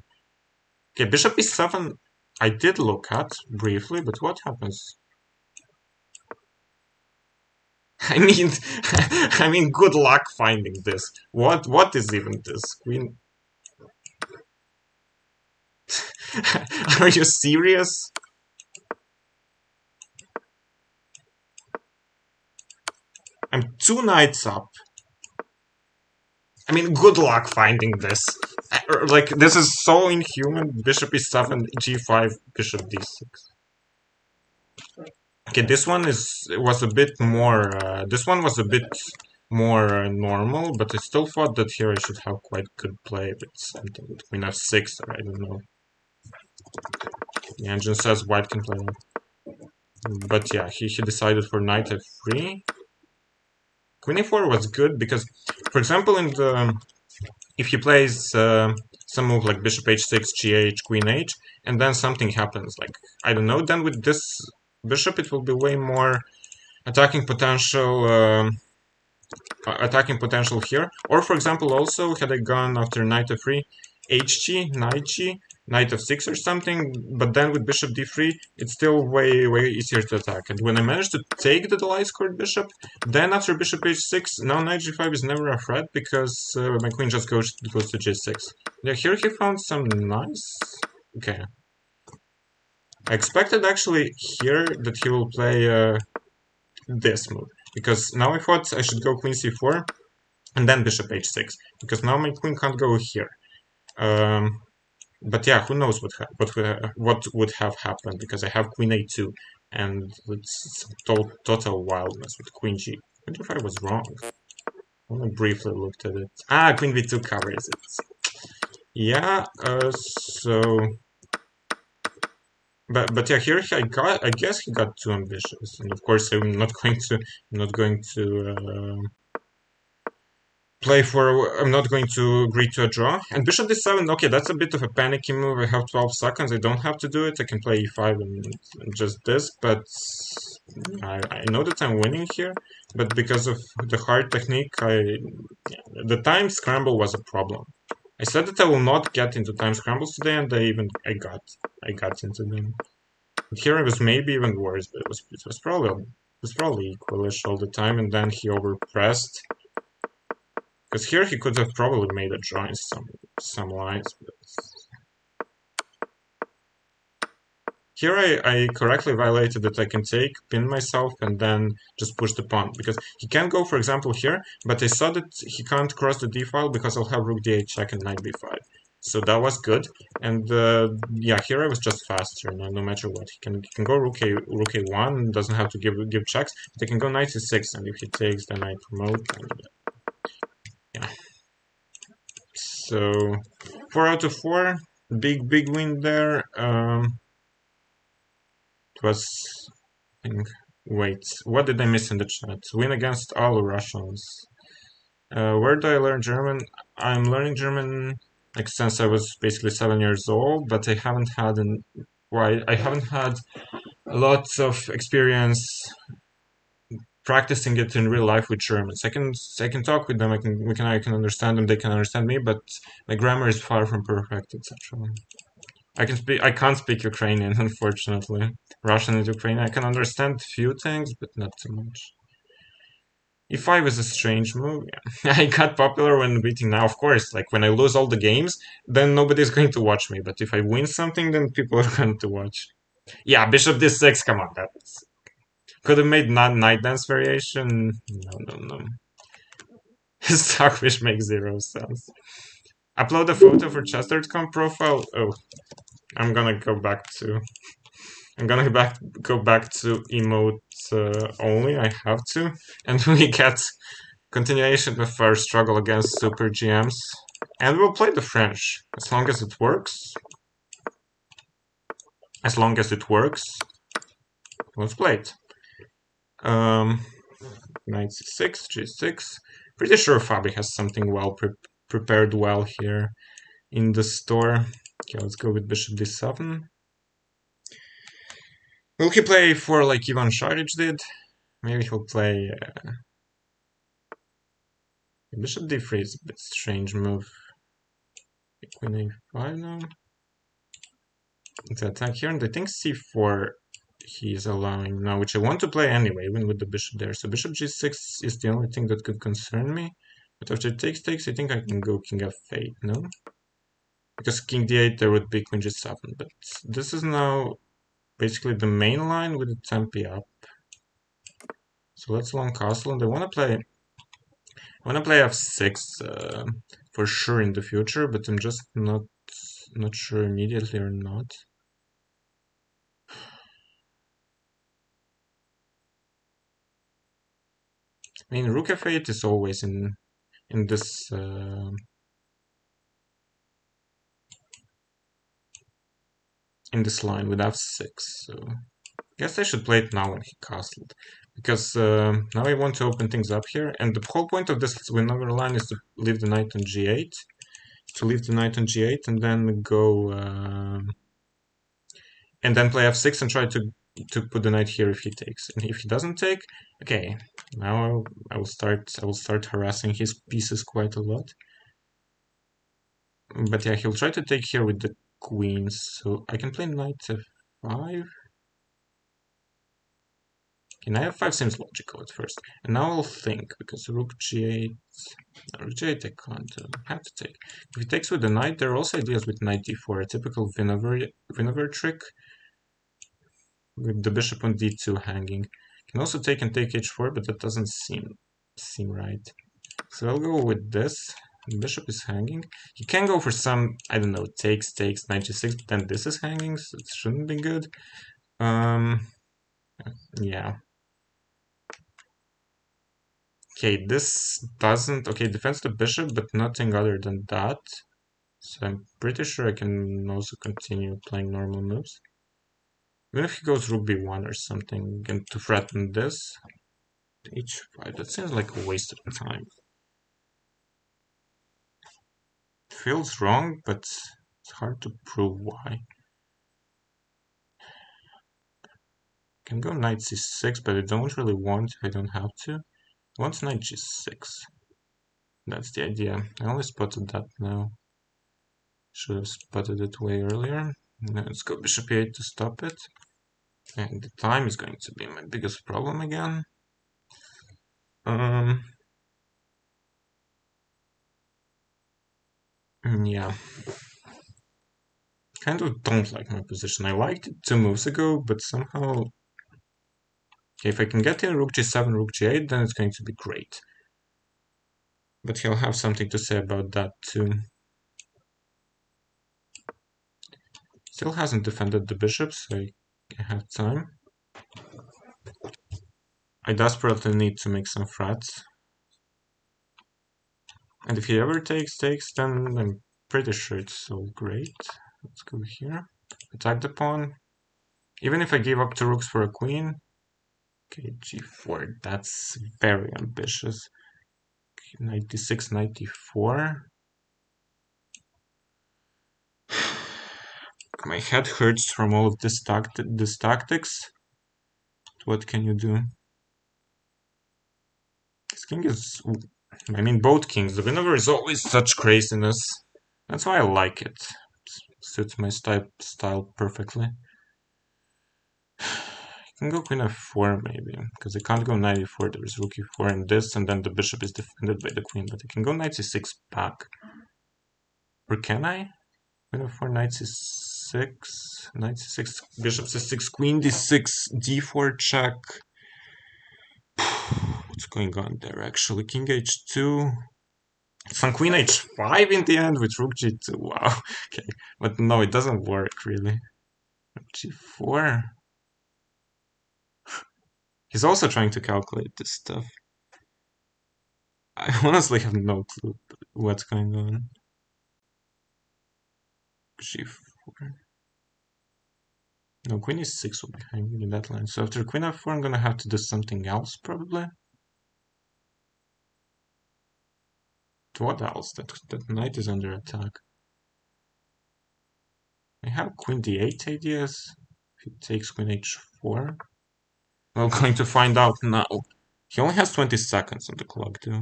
bishop e7. I did look at briefly, but what happens? I mean, good luck finding this. What is even this? Queen. Are you serious? I'm 2 knights up. I mean, good luck finding this. Like, this is so inhuman. Bishop e7, g5, bishop d6. Okay, this one was a bit more. This one was a bit more normal, but I still thought that here I should have quite good play with something with queen f6, or I don't know. The engine says white can play. But yeah, he decided for knight f3. Queen a4 was good because, for example, in the if he plays some move like bishop h6, gh, queen h, and then something happens, like I don't know, then with this bishop it will be way more attacking potential. Attacking potential here, or for example, also had I gone after knight f3, hg, knight g, knight f6 or something, but then with bishop d3, it's still way easier to attack. And when I managed to take the light scored bishop, then after bishop h6, now knight g5 is never a threat because my queen just goes to g6. Yeah, here he found some nice. Okay. I expected actually here that he will play this move, because now I thought I should go queen c4 and then bishop h6, because now my queen can't go here. But yeah, who knows what would have happened, because I have queen a2 and it's total wildness with queen g. Queen g5 was wrong. I only briefly looked at it. Ah, queen v2 covers it. Yeah, so. But yeah, here I guess he got too ambitious, and of course I'm not going to play for. I'm not going to agree to a draw. And bishop d7. Okay, that's a bit of a panicky move. I have 12 seconds. I don't have to do it. I can play e5 and just this. But I know that I'm winning here. But because of the hard technique, the time scramble was a problem. I said that I will not get into time scrambles today, and I got into them. But here it was maybe even worse, but it was probably equalish all the time, and then he overpressed. Because here he could have probably made a draw in some lines. But here I correctly violated that I can take, pin myself, and then just push the pawn. Because he can go, for example, here, but I saw that he can't cross the d file because I'll have rook d8 check and knight b5. So that was good. And yeah, here I was just faster, no matter what. He can go rook a1, doesn't have to give checks. But I can go knight c6, and if he takes, then I promote. And, yeah. So 4 out of 4, big win there. It was, I think, Wait, what did I miss in the chat? Win against all Russians. Where do I learn German? I'm learning German like since I was basically 7 years old, but I haven't had I haven't had lots of experience practicing it in real life with Germans. I can talk with them. I can understand them. They can understand me, but my grammar is far from perfect, etc. I can't speak Ukrainian, unfortunately. Russian and Ukrainian. I can understand a few things, but not too much. E5 is a strange move. Yeah. I got popular when beating now, of course. Like when I lose all the games, then nobody's going to watch me. But if I win something, then people are going to watch. Yeah, Bishop D6, come on, that's could have made Night Dance variation. No. Stockfish makes zero sense. Upload a photo for Chester.com profile. Oh, I'm gonna go back to. I'm gonna go back to emote only. I have to, and we get continuation of our struggle against super GMs, and we'll play the French as long as it works. As long as it works, let's play it. Knight c6, g6. Pretty sure Fabi has something well prepared well here in the store. Okay, let's go with bishop d7. Will he play for like Ivan Šarić did? Maybe he'll play bishop d3 is a bit strange move. Queen a5 now. The attack here, and I think c4 he's allowing now, which I want to play anyway, even with the bishop there. So bishop g6 is the only thing that could concern me. But after takes, I think I can go king f8, no? Because king d8 there would be queen g7, but this is now basically the main line with the tempi up. So let's long castle, and I want to play f6 for sure in the future, but I'm just not sure immediately or not. I mean, rook f8 is always in this line with f6, so I guess I should play it now when he castled, because now I want to open things up here, and the whole point of this Villanueva line is to leave the knight on g8, and then go and then play f6 and try to put the knight here if he takes. And if he doesn't take, okay, now I will start harassing his pieces quite a lot. But yeah, he'll try to take here with the queens, so I can play knight f5. Okay, knight f5 seems logical at first. And now I'll think, because rook g8... No, rook g8 I can't have to take. If he takes with the knight, there are also ideas with knight d4, a typical Villanueva trick, with the bishop on d2 hanging. Can also take and take h4, but that doesn't seem right. So I'll go with this. The bishop is hanging. He can go for some, I don't know, takes, knight g6, but then this is hanging, so it shouldn't be good. Yeah. Okay, this doesn't... Okay, defends the bishop, but nothing other than that. So I'm pretty sure I can also continue playing normal moves. Even if he goes rook b1 or something, and to threaten this. h5, that seems like a waste of time. It feels wrong, but it's hard to prove why. I can go knight c6, but I don't really want if I don't have to. I want knight g6. That's the idea. I only spotted that now. Should have spotted it way earlier. Now let's go bishop e8 to stop it. And the time is going to be my biggest problem again. Yeah. Kind of don't like my position. I liked it 2 moves ago, but somehow... Okay, if I can get in rook g7, rook g8, then it's going to be great. But he'll have something to say about that too. Still hasn't defended the bishop, so I have time. I desperately need to make some frats. And if he ever takes, then I'm pretty sure it's so great. Let's go here. Attack the pawn. Even if I give up 2 rooks for a queen. Okay, g4, that's very ambitious. 96, 94. My head hurts from all of this tactics. What can you do? This king is... I mean, both kings. The winner is always such craziness. That's why I like it. Suits my style perfectly. I can go queen f4 maybe, because I can't go knight e4. There's rook e4 and this, and then the bishop is defended by the queen. But I can go knight c6 back. Or can I? Queen f4, knight c6, knight c6, bishop c6, queen d6, d4 check. What's going on there actually? King h2. Some queen h5 in the end with rook g2. Wow. Okay, but no, it doesn't work really. Rook g4. He's also trying to calculate this stuff. I honestly have no clue what's going on. G4. No, queen e6 will be hanging in that line. So after queen f4, I'm gonna have to do something else probably. What else? That knight is under attack. I have queen d8 ideas. If he takes queen h4. We're going to find out now. He only has 20 seconds on the clock, though.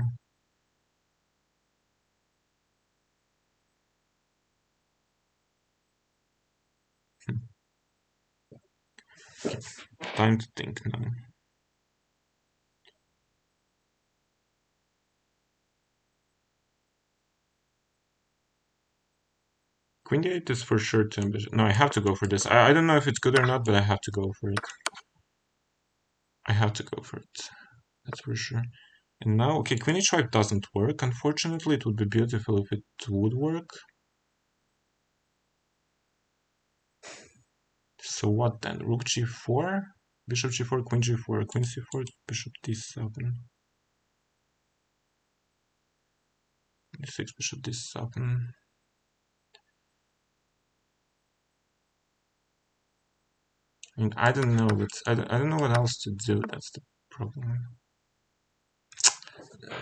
Time to think now. Queen d8 is for sure too ambitious. No, I have to go for this. I don't know if it's good or not, but I have to go for it. I have to go for it. That's for sure. And now, okay, queen h5 doesn't work. Unfortunately, it would be beautiful if it would work. So what then? Rook g4, bishop g4, queen g4, queen c4, bishop d7. d6, bishop d7. I mean, I don't know, but I don't know what else to do. That's the problem.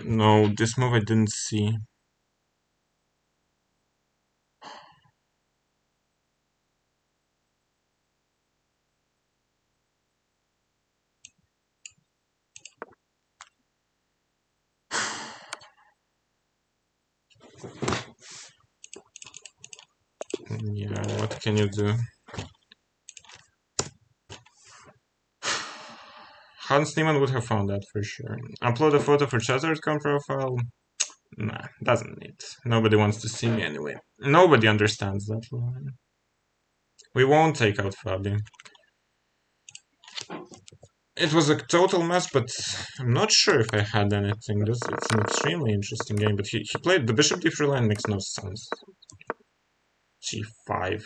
No, this move I didn't see. Yeah, what can you do? Hans Niemann would have found that for sure. Upload a photo for Chatter's.com profile? Nah, doesn't need. Nobody wants to see me anyway. Nobody understands that line. We won't take out Fabi. It was a total mess, but I'm not sure if I had anything. It's an extremely interesting game, but he played the bishop d3 line makes no sense. g5.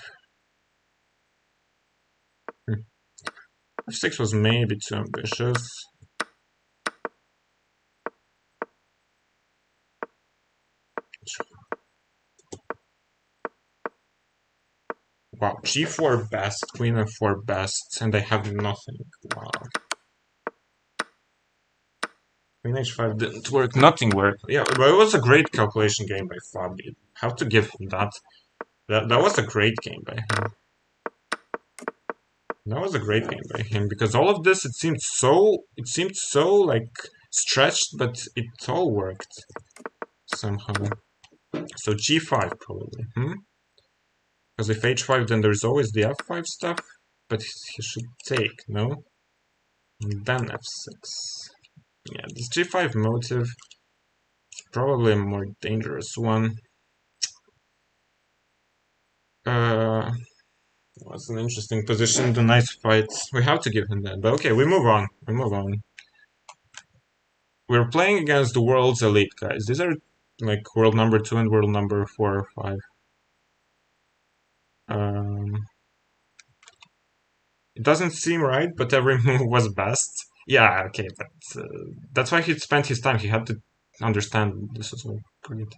f6 was maybe too ambitious. Wow, g4 best, queen f4 best, and I have nothing. Wow. Queen h5 didn't work, nothing worked. Yeah, but it was a great calculation game by Fabi. Have to give him that. That was a great game by him. That was a great game by him, because all of this, it seemed so like stretched, but it all worked somehow. So g5 probably, Because if h5, then there's always the f5 stuff, but he should take, no? And then f6. Yeah, this g5 motive is probably a more dangerous one. Was an interesting position, the nice fight. We have to give him that, but okay, we move on. We're playing against the world's elite guys. These are like world number 2 and world number 4 or 5. It doesn't seem right, but every move was best. Yeah, okay, but that's why he spent his time. He had to understand this is all great.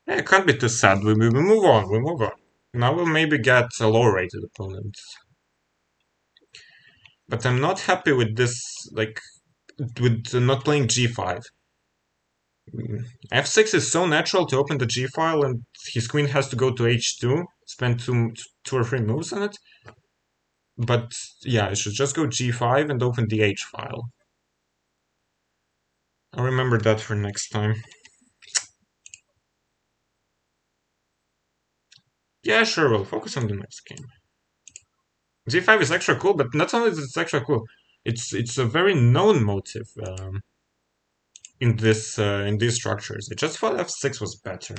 Yeah, it can't be too sad. We move on. Now we'll maybe get a lower rated opponent. But I'm not happy with this, like, with not playing g5. f6 is so natural to open the g file, and his queen has to go to h2, spend two or three moves on it. But yeah, I should just go g5 and open the h file. I'll remember that for next time. Yeah, sure, we'll focus on the next game. g5 is extra cool, but not only is it extra cool, it's a very known motive in these structures. I just thought f6 was better.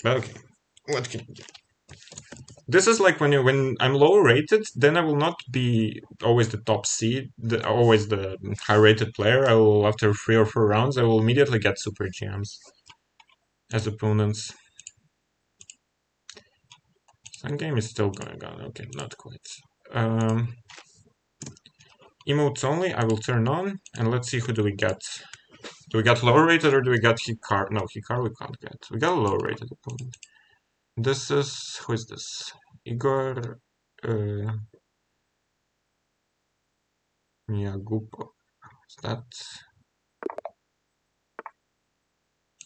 But okay, what can I do? This is like when I'm lower rated, then I will not be always the top seed, always the high rated player. I will, after 3 or 4 rounds, I will immediately get super GMs as opponents. Some game is still going on. Okay, not quite. Emotes only, I will turn on, and let's see who do we get. Do we get lower rated or do we get Hikar? No, Hikar we can't get. We got a lower rated opponent. This is, who is this? Igor Yagupov.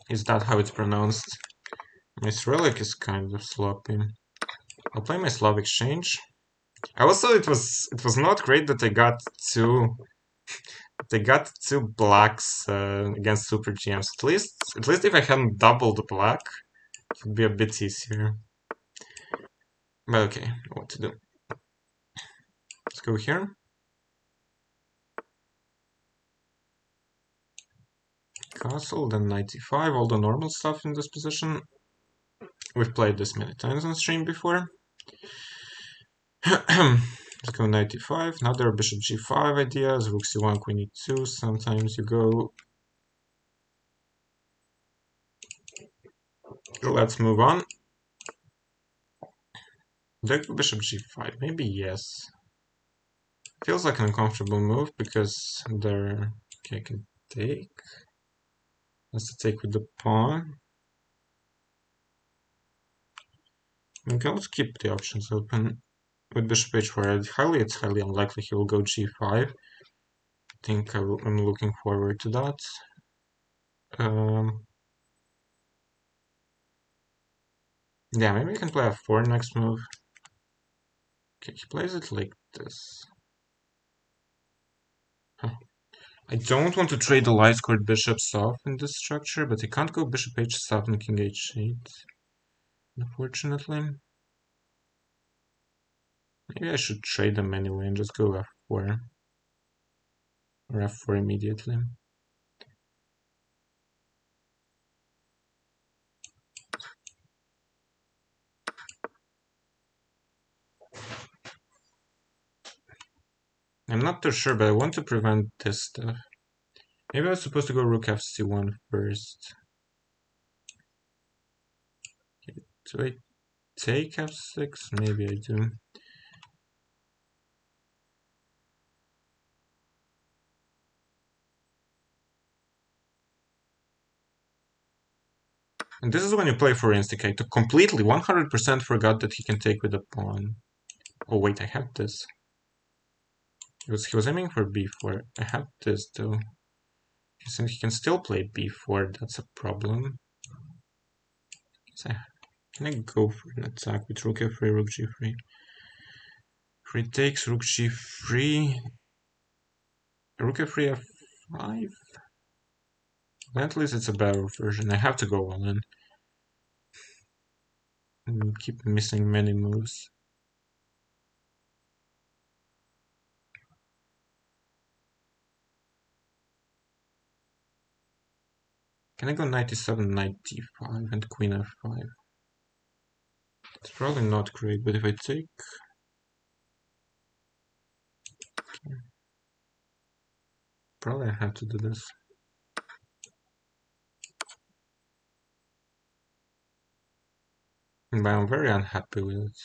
Is that how it's pronounced? My Cyrillic is kind of sloppy. I'll play my Slav exchange. I also it was not great that they got two blacks against super GMs. At least if I hadn't doubled the black, it would be a bit easier. But okay, what to do? Let's go here. Castle, then 95, all the normal stuff in this position. We've played this many times on stream before. Let's go 95. Now there are bishop g5 ideas. Rook c1, queen e2. Sometimes you go. Let's move on. Do I go bishop g5? Maybe yes. Feels like an uncomfortable move because they're. Okay, I can take. Let's take with the pawn. We can also keep the options open. With bishop h4, it's highly unlikely he will go g5. I think I'm looking forward to that. Yeah, maybe I can play f4 next move. Okay, he plays it like this. Huh. I don't want to trade the light squared bishops off in this structure, but I can't go bishop h7 and king h8, unfortunately. Maybe I should trade them anyway and just go f4. Or f4 immediately. I'm not too sure, but I want to prevent this stuff. Maybe I was supposed to go rook fc1 first. Okay, do I take f6? Maybe I do. And this is when you play for instinct. I completely 100% forgot that he can take with a pawn. Oh wait, I have this. He was aiming for b4. I have this though. Since he can still play b4, that's a problem. Can I go for an attack with rook f3, rook g3? If takes rook g3, rook f3, f5. Then at least it's a better version. I have to go all in. And keep missing many moves. Can I go 97, knight d5 and queen f5? It's probably not great, but if I take... Okay. Probably I have to do this. But I'm very unhappy with it.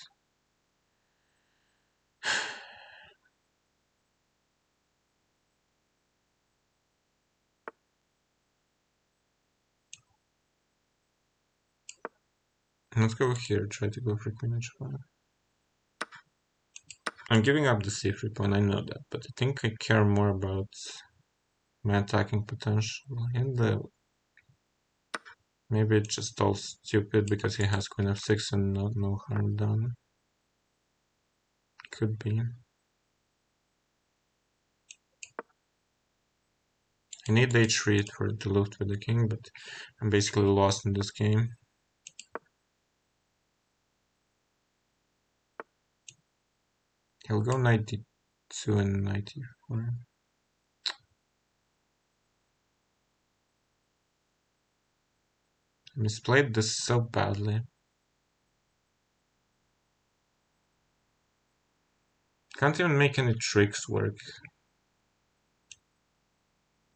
Let's go here, try to go for queen h5. I'm giving up the c3 pawn, I know that, but I think I care more about my attacking potential and the... Maybe it's just all stupid because he has queen f6 and no harm done. Could be. I need h3 to loot with the king, but I'm basically lost in this game. He'll go knight d2 and knight e4. I misplayed this so badly. Can't even make any tricks work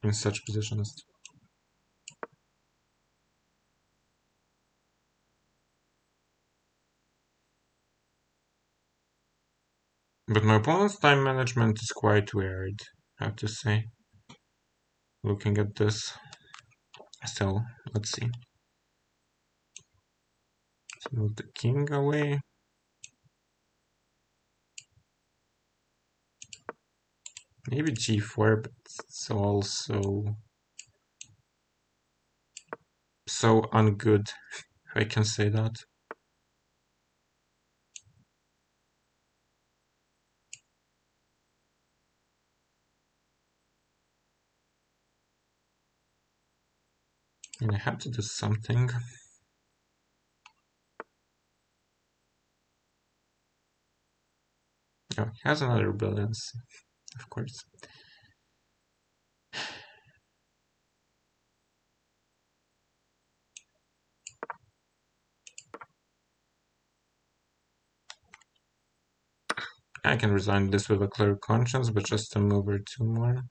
in such positions. But my opponent's time management is quite weird, I have to say. Looking at this. So, let's see. Let's move the king away. Maybe g4, but it's also so ungood, if I can say that. And I have to do something. Oh, he has another brilliance, of course. I can resign this with a clear conscience, but just a move or two more.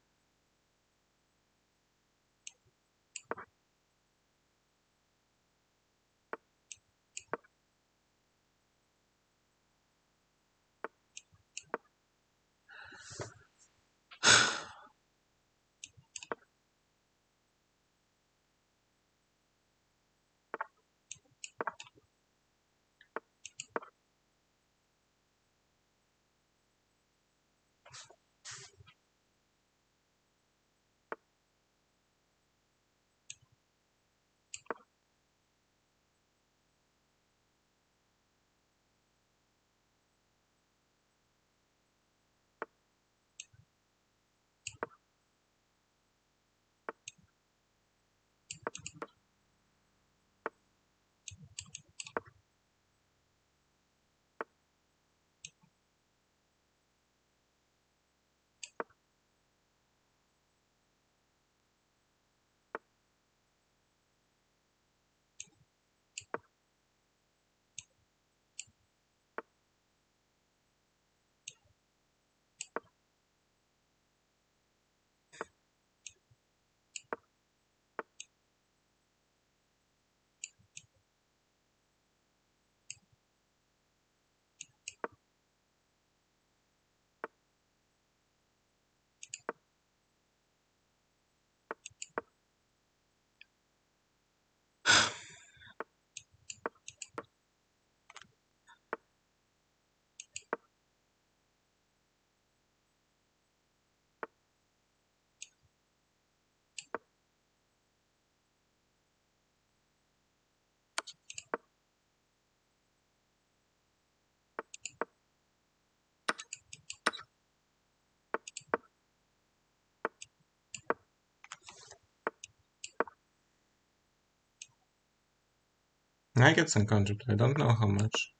I get some counterplay, I don't know how much,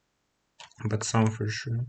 but some for sure.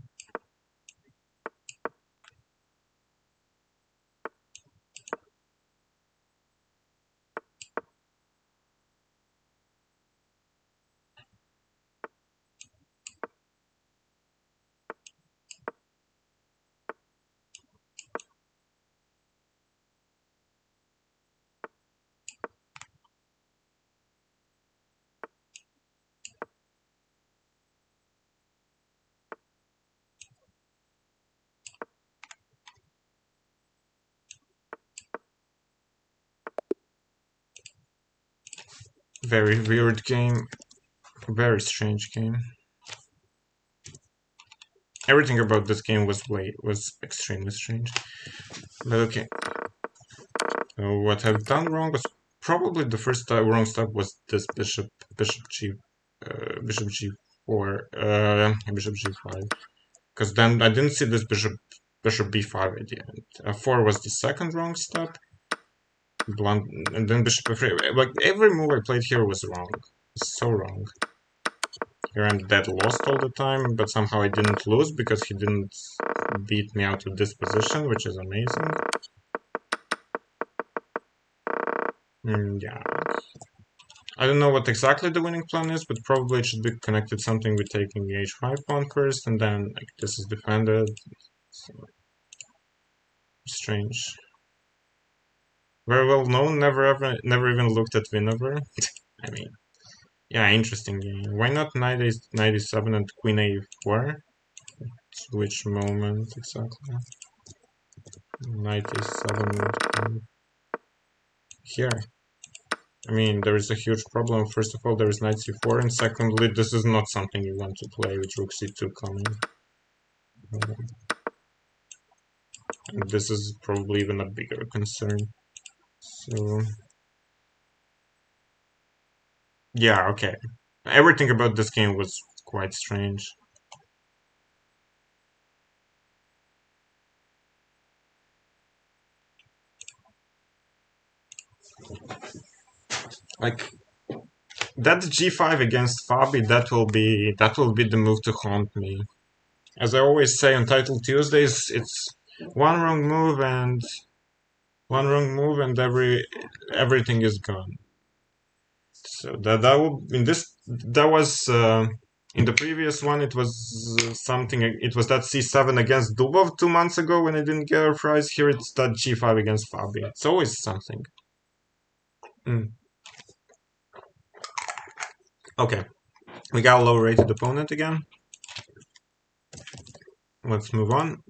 Very weird game, very strange game. Everything about this game was extremely strange. But okay. So what I've done wrong was probably the first wrong step was this bishop g4, bishop g5. Because then I didn't see this bishop b5 at the end. F4 was the second wrong step. Blunt, and then bishop f3. Like every move I played here was wrong. So wrong. Here I'm dead lost all the time, but somehow I didn't lose because he didn't beat me out of this position, which is amazing. Yeah. I don't know what exactly the winning plan is, but probably it should be connected something with taking the h5 pawn first, and then like this is defended. So, strange. Very well known. Never even looked at Villanueva. I mean, yeah, interesting game. Why not knight a97 and queen a4? Which moment exactly? Knight a7 here. I mean, there is a huge problem. First of all, there is knight c4, and secondly, this is not something you want to play with rook c2 coming. And this is probably even a bigger concern. So, yeah, okay. Everything about this game was quite strange. Like that g5 against Fabi, that will be the move to haunt me. As I always say on Title Tuesdays, it's one wrong move and everything is gone. So that will in this that was in the previous one it was something, it was that c7 against Dubov 2 months ago when I didn't get a prize. Here it's that g5 against Fabi. It's always something. Okay, we got a low rated opponent again. Let's move on.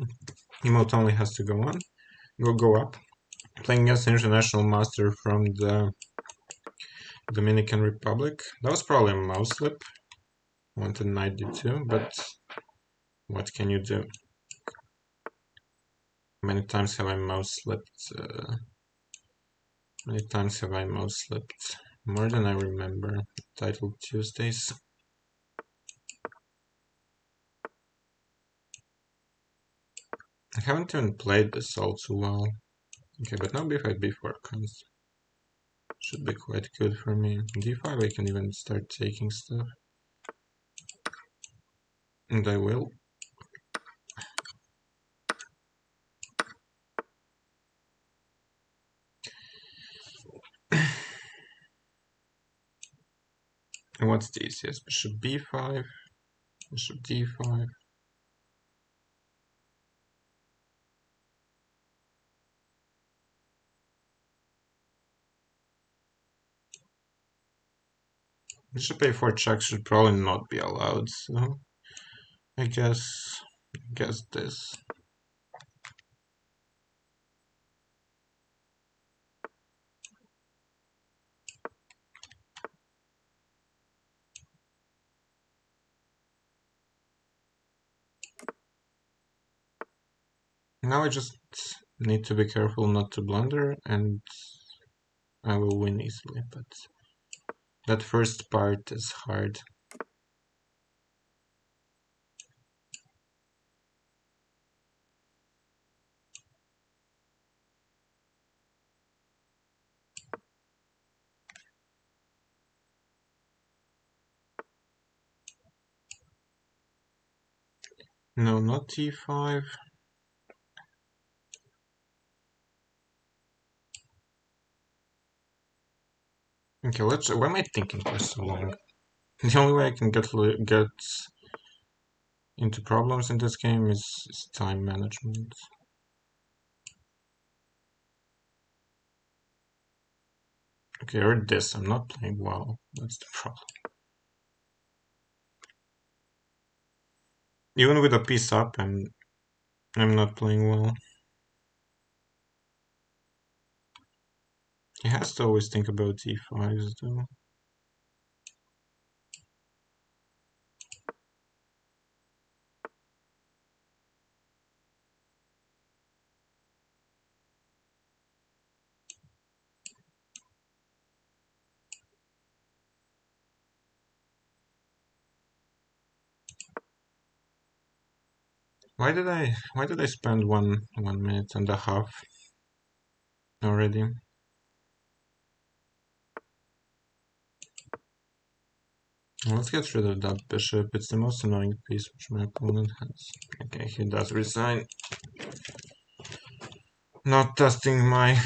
Emote only has to go on. Go up. Playing against an international master from the Dominican Republic. That was probably a mouse slip. Wanted knight d2, but what can you do? Many times have I mouse slipped? Many times have I mouse slipped? More than I remember. Title Tuesdays. I haven't even played this all too well. Okay, but now b5, b4 comes. Should be quite good for me. d5 I can even start taking stuff. And I will. And what's the easiest? Bishop b5, bishop d5. Bishop a4 check should probably not be allowed, so I guess this. Now I just need to be careful not to blunder, and I will win easily, but that first part is hard. No, not t5. Okay, why am I thinking for so long? The only way I can get into problems in this game is time management. Okay, or this. I'm not playing well. That's the problem. Even with a piece up, I'm not playing well. He has to always think about e5s though. Why did I spend 1 minute and a half already? Let's get rid of that bishop. It's the most annoying piece which my opponent has. Okay, he does resign. Not testing my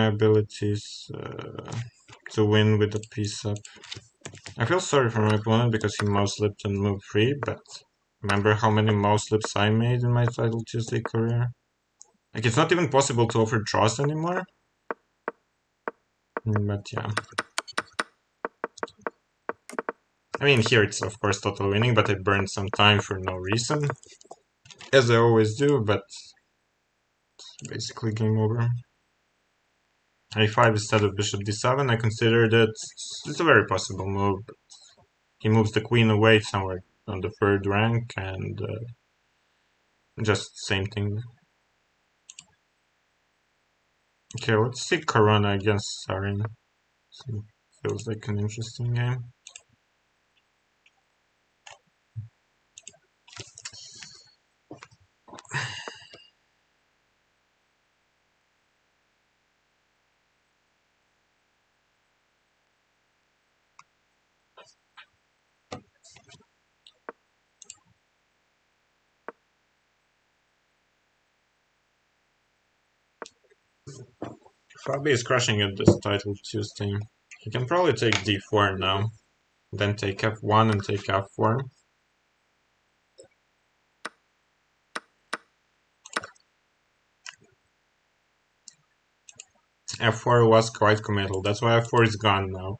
abilities to win with the piece up. I feel sorry for my opponent because he mouse slipped and moved free, but remember how many mouse slips I made in my Title Tuesday career? Like, it's not even possible to offer draws anymore. But yeah. I mean, here it's of course total winning, but I burned some time for no reason. As I always do, but it's basically game over. A5 instead of bishop d7, I considered it. It's a very possible move, but he moves the queen away somewhere on the third rank, and just same thing. Okay, let's see Caruana against Sarin. Feels like an interesting game. Fabi is crushing at this Title Tuesday. He can probably take d4 now, then take f1 and take f4. F4 was quite committal, that's why f4 is gone now.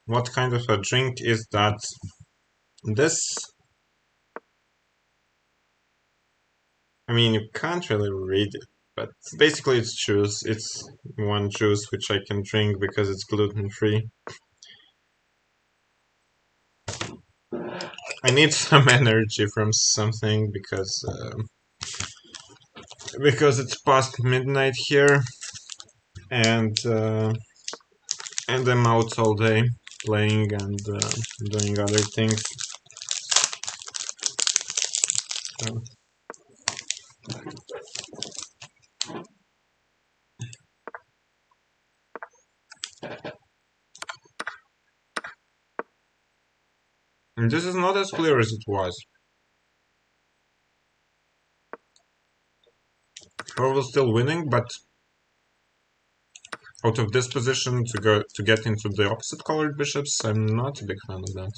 What kind of a drink is that? This... I mean, you can't really read it, but basically it's juice. It's one juice which I can drink because it's gluten-free. I need some energy from something because it's past midnight here, and I'm out all day playing and doing other things. And this is not as clear as it was. Probably still winning, but out of this position to get into the opposite colored bishops, I'm not a big fan of that.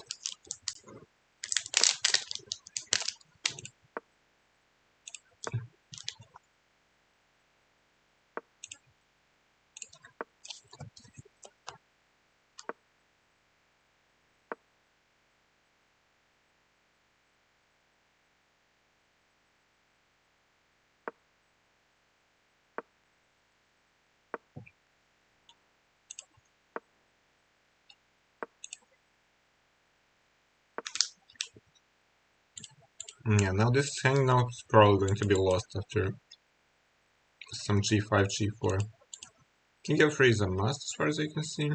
Yeah, now this hang now is probably going to be lost after some g5, g4. King f3 is a must as far as I can see.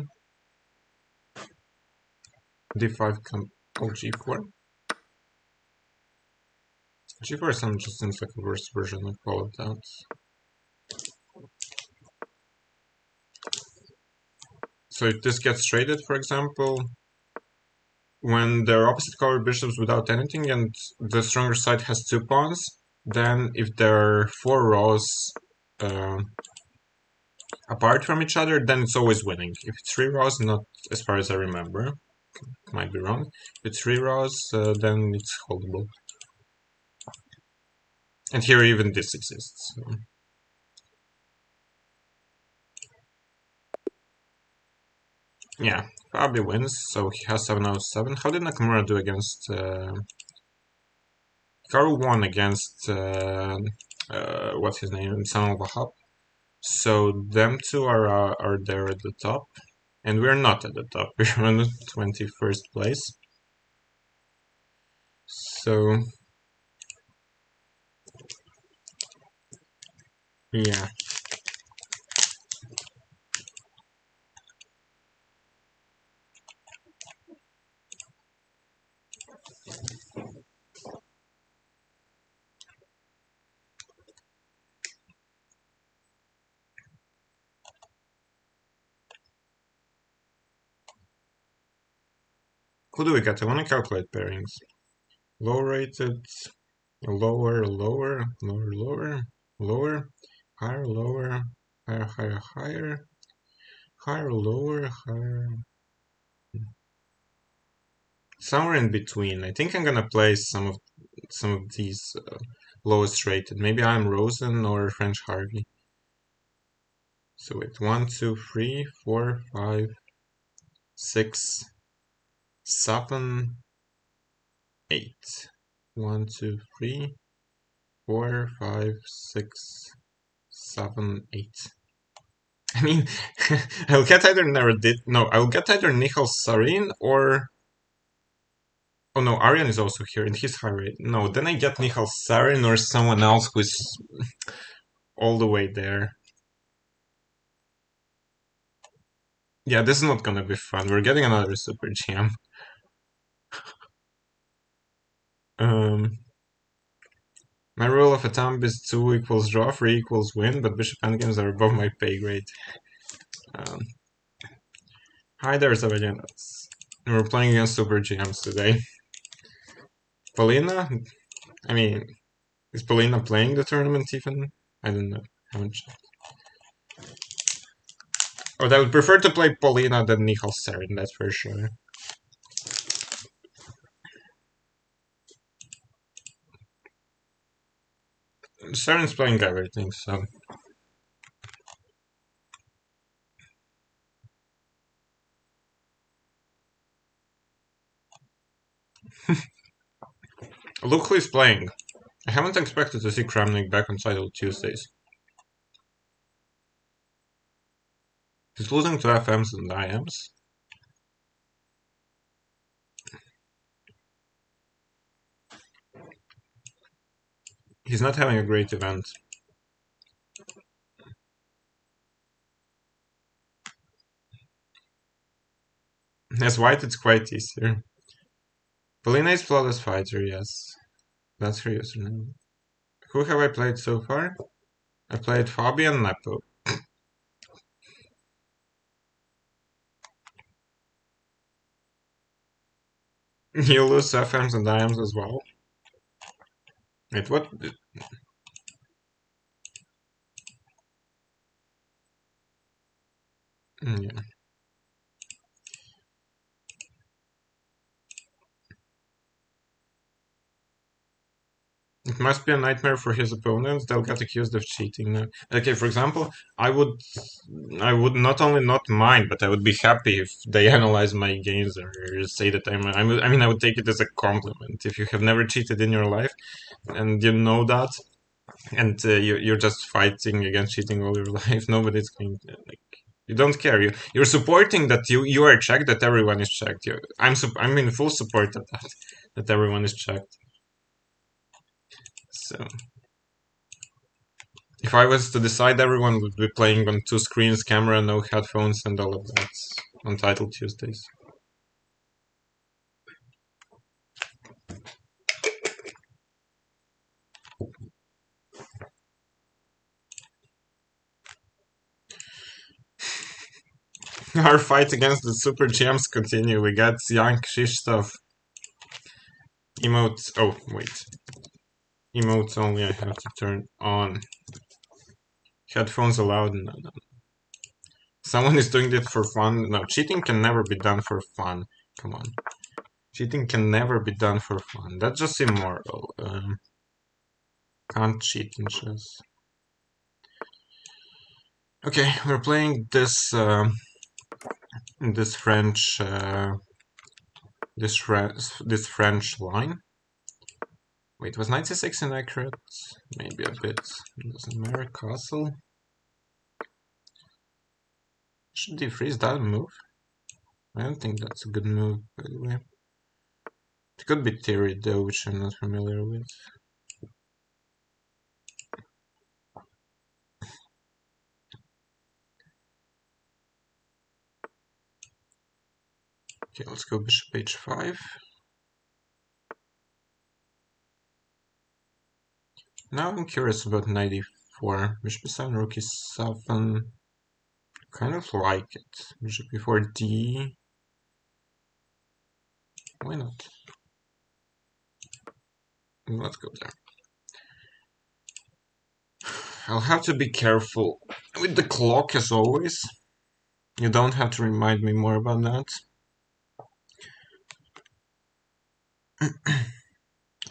d5 come g4. g4 some just seems like a worse version of all of that. So if this gets traded, for example, when they're opposite colored bishops without anything and the stronger side has 2 pawns, then if there are 4 rows apart from each other, then it's always winning. If it's 3 rows, not as far as I remember, might be wrong. If it's 3 rows, then it's holdable. And here even this exists. So. Yeah, Fabi wins, so he has 7 out of 7. How did Nakamura do against... Karu won against... what's his name? Son of a Hop. So them two are there at the top. And we're not at the top, we're on the 21st place. So, yeah. Who do we got? I want to calculate pairings. Low rated, lower, lower, lower, lower, lower, higher, lower, higher, higher, higher, higher, lower, higher. Somewhere in between. I think I'm gonna play some of these lowest rated. Maybe I'm Rosen or French Harvey. So wait, 1, 2, 3, 4, 5, 6, 7, 8. 1, 2, 3, 4, 5, 6, 7, 8. I mean, I'll get either I'll get either Nihal Sarin or... Oh no, Aryan is also here and he's high rate. No, then I get Nihal Sarin or someone else who's all the way there. Yeah, this is not gonna be fun. We're getting another super jam. My rule of a thumb is 2 equals draw, 3 equals win, but bishop endgames are above my pay grade. Hi there, Sabayanas. We're playing against super jams today. Polina? I mean, is Polina playing the tournament even? I don't know. Haven't checked. But I would prefer to play Polina than Nihal Sarin, that's for sure. Sarin's playing everything, so... Look who is playing. I haven't expected to see Kramnik back on Untitled Tuesdays. He's losing to FMs and IMs. He's not having a great event. As white, it's quite easier. Polina is flawless fighter, yes. That's her username. Who have I played so far? I played Fabi and Nepo. You lose FMs and IMs as well. Wait, what? Yeah. It must be a nightmare for his opponents. They'll get accused of cheating now. Okay, for example, I would not only not mind, but I would be happy if they analyze my games or say that I mean, I would take it as a compliment. If you have never cheated in your life, and you know that, and you're just fighting against cheating all your life, nobody's going to, like, you don't care. You're supporting that you are checked, that everyone is checked. I'm in full support of that everyone is checked. So, if I was to decide, everyone would be playing on 2 screens, camera, no headphones, and all of that on Untitled Tuesdays. Our fight against the super gems continue. We got Jan-Krzysztof. Emotes. Oh, wait. Emotes only I have to turn on. Headphones allowed? No. Someone is doing it for fun. No, cheating can never be done for fun. Come on. Cheating can never be done for fun. That's just immoral. Can't cheat in chess. Okay, we're playing this this French this French line. Wait, was 96 inaccurate? Maybe a bit. Doesn't matter. Castle. Should defreeze that move? I don't think that's a good move, by the way. It could be theory though, which I'm not familiar with. Okay, let's go bishop h5. Now I'm curious about knight e4. Bishop e7, rook e7. Kind of like it. Bishop e4 d. Why not? Let's go there. I'll have to be careful with the clock as always. You don't have to remind me more about that.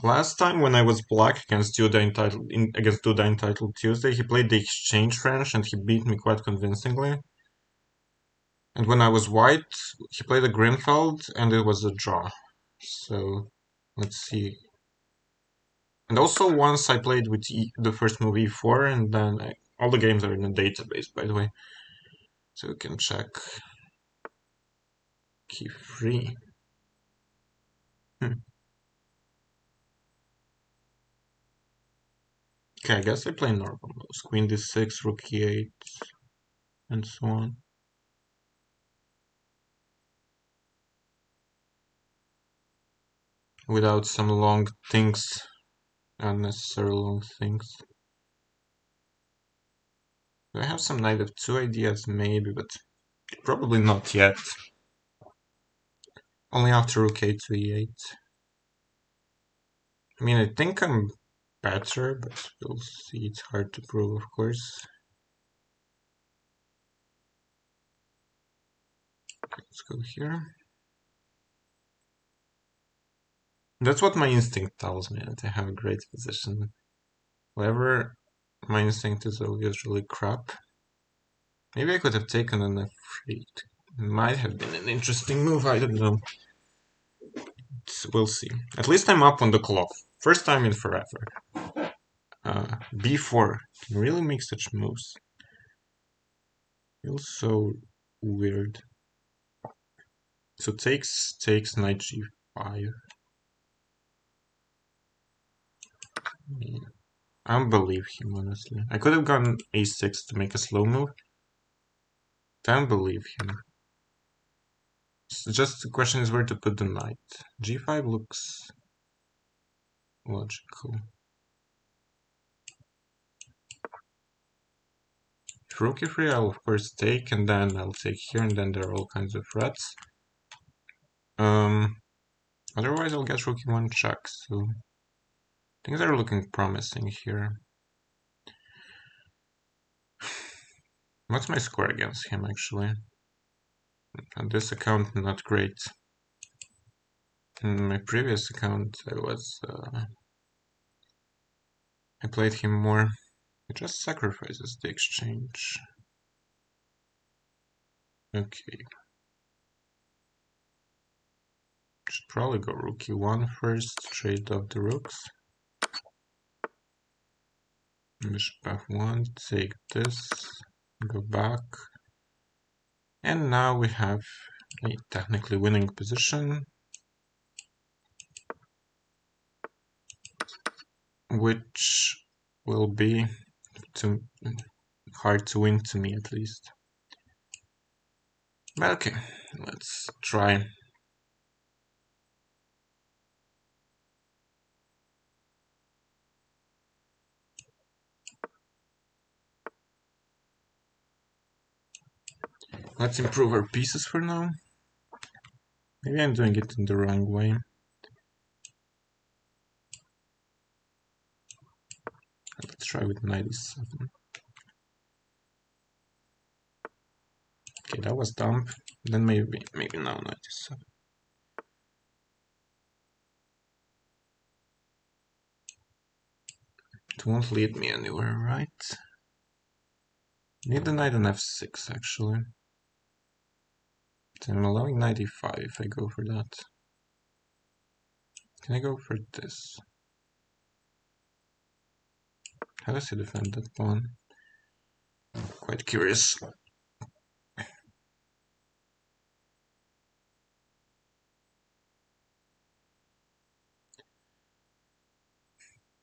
Last time when I was black against Duda Untitled Tuesday, he played the exchange French and he beat me quite convincingly. And when I was white, he played a Grinfeld and it was a draw. So let's see. And also once I played with the first move e4 and then all the games are in the database, by the way. So we can check. Key 3. Okay, I guess I play normal moves. Queen d6, rook e8, and so on. Without some long things, unnecessary long things. Do I have some knight f2 ideas? Maybe, but probably not yet. Only after rook a to e8. I mean, I think I'm better, but we'll see. It's hard to prove, of course. Okay, let's go here. That's what my instinct tells me, that I have a great position. However, my instinct is usually crap. Maybe I could have taken an f3. Might have been an interesting move, I don't know. We'll see. At least I'm up on the clock. First time in forever. b4 can really make such moves. Feels so weird. So takes knight g5. I don't believe him, honestly. I could have gone a6 to make a slow move. I don't believe him. Just the question is where to put the knight. g5 looks logical. If rook e3, I'll of course take, and then I'll take here, and then there are all kinds of threats. Otherwise I'll get rook e1 check, so things are looking promising here. What's my score against him, actually? On this account, not great. In my previous account, I played him more. He just sacrifices the exchange. Okay. Should probably go rook e1 first, trade off the rooks. Bishop f1, take this, go back. And now we have a technically winning position, which will be hard to win to me at least. But okay, let's try. Let's improve our pieces for now. Maybe I'm doing it in the wrong way. Let's try with knight e7. Okay, that was dumb. Then maybe now knight e7. It won't lead me anywhere, right? Need the knight on f6 actually. So I'm allowing knight e5 if I go for that. Can I go for this? How does he defend that pawn? I'm quite curious.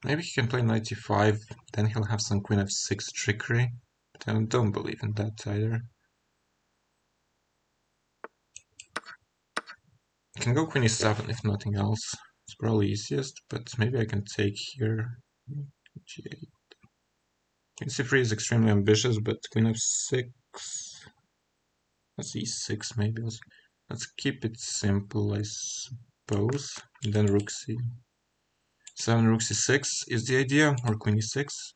Maybe he can play knight e5, then he'll have some queen f6 trickery. But I don't believe in that either. I can go queen e7 if nothing else. It's probably easiest, but maybe I can take here. G8. Queen c3 is extremely ambitious, but queen f6. Let's e6 maybe. Let's keep it simple, I suppose. And then rook c7, rook c6 is the idea, or queen e6.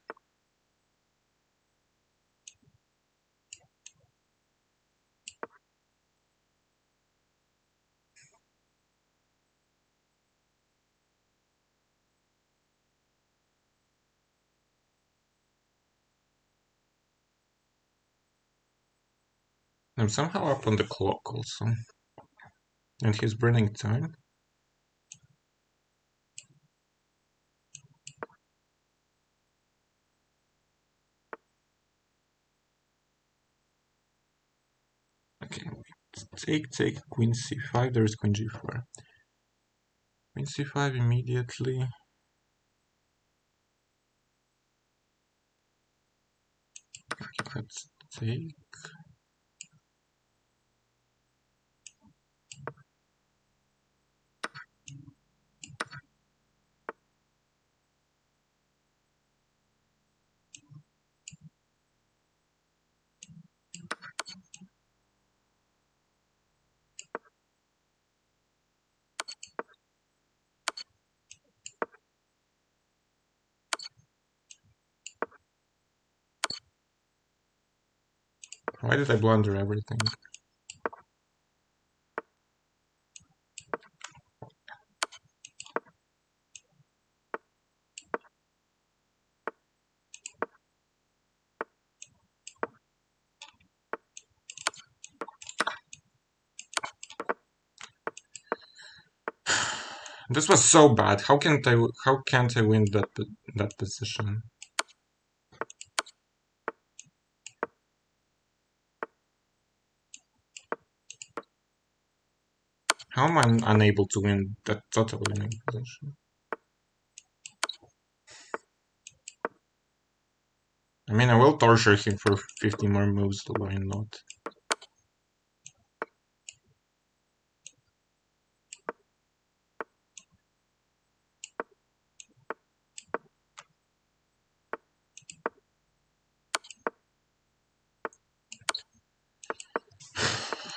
I'm somehow up on the clock also. And he's burning time. Okay, take, queen c5, there is queen g4. Queen c5 immediately. Okay, let's take. Why did I blunder everything? This was so bad. How can't I win that position? How am I unable to win that total winning position? I mean, I will torture him for 50 more moves, why not?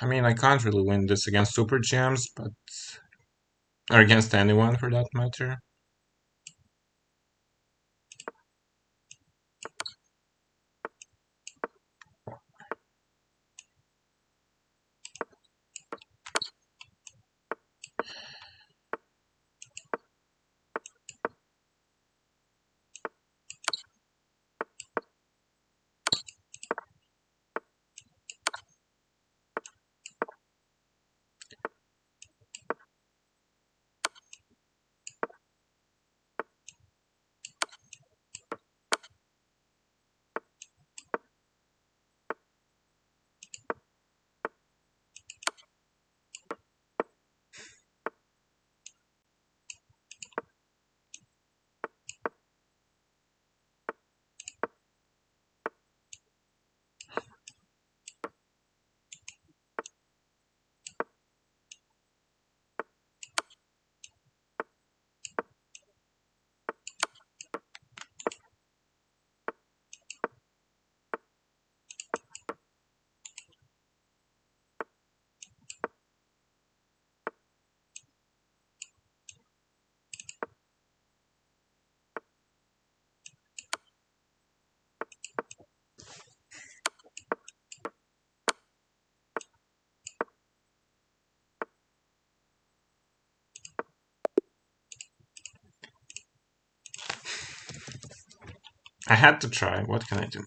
I mean, I can't really win this against Super Gems, but... or against anyone for that matter. I had to try, what can I do?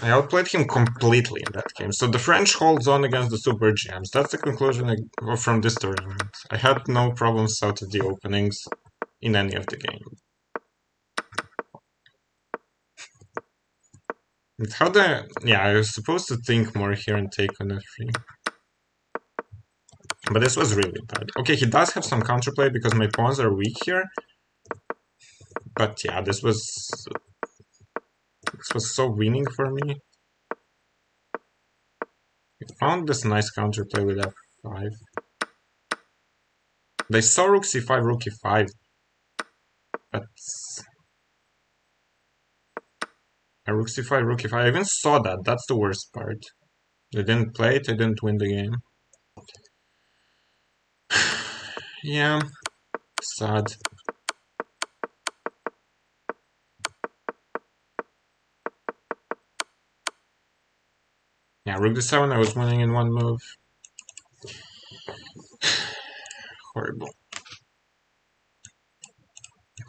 I outplayed him completely in that game. So the French holds on against the Super Gems. That's the conclusion from this tournament. I had no problems out of the openings in any of the game. But how the... yeah, I was supposed to think more here and take on f3. But this was really bad. Okay, he does have some counterplay because my pawns are weak here. But yeah, this was so winning for me. I found this nice counterplay with f5. They saw rook c5, rook e5. But rook c5, rook e5. I even saw that. That's the worst part. They didn't play it, I didn't win the game. Yeah, sad. Yeah, rook d7, I was winning in one move. Horrible.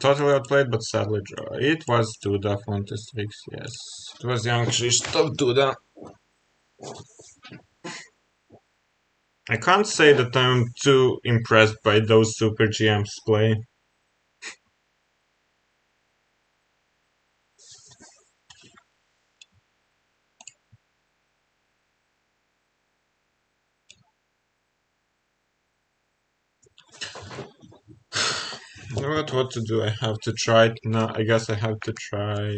Totally outplayed, but sadly draw. It was Duda, fantastic, yes. It was Jan-Krzysztof Duda. I can't say that I'm too impressed by those Super GM's play. What to do? I have to try it now. I guess I have to try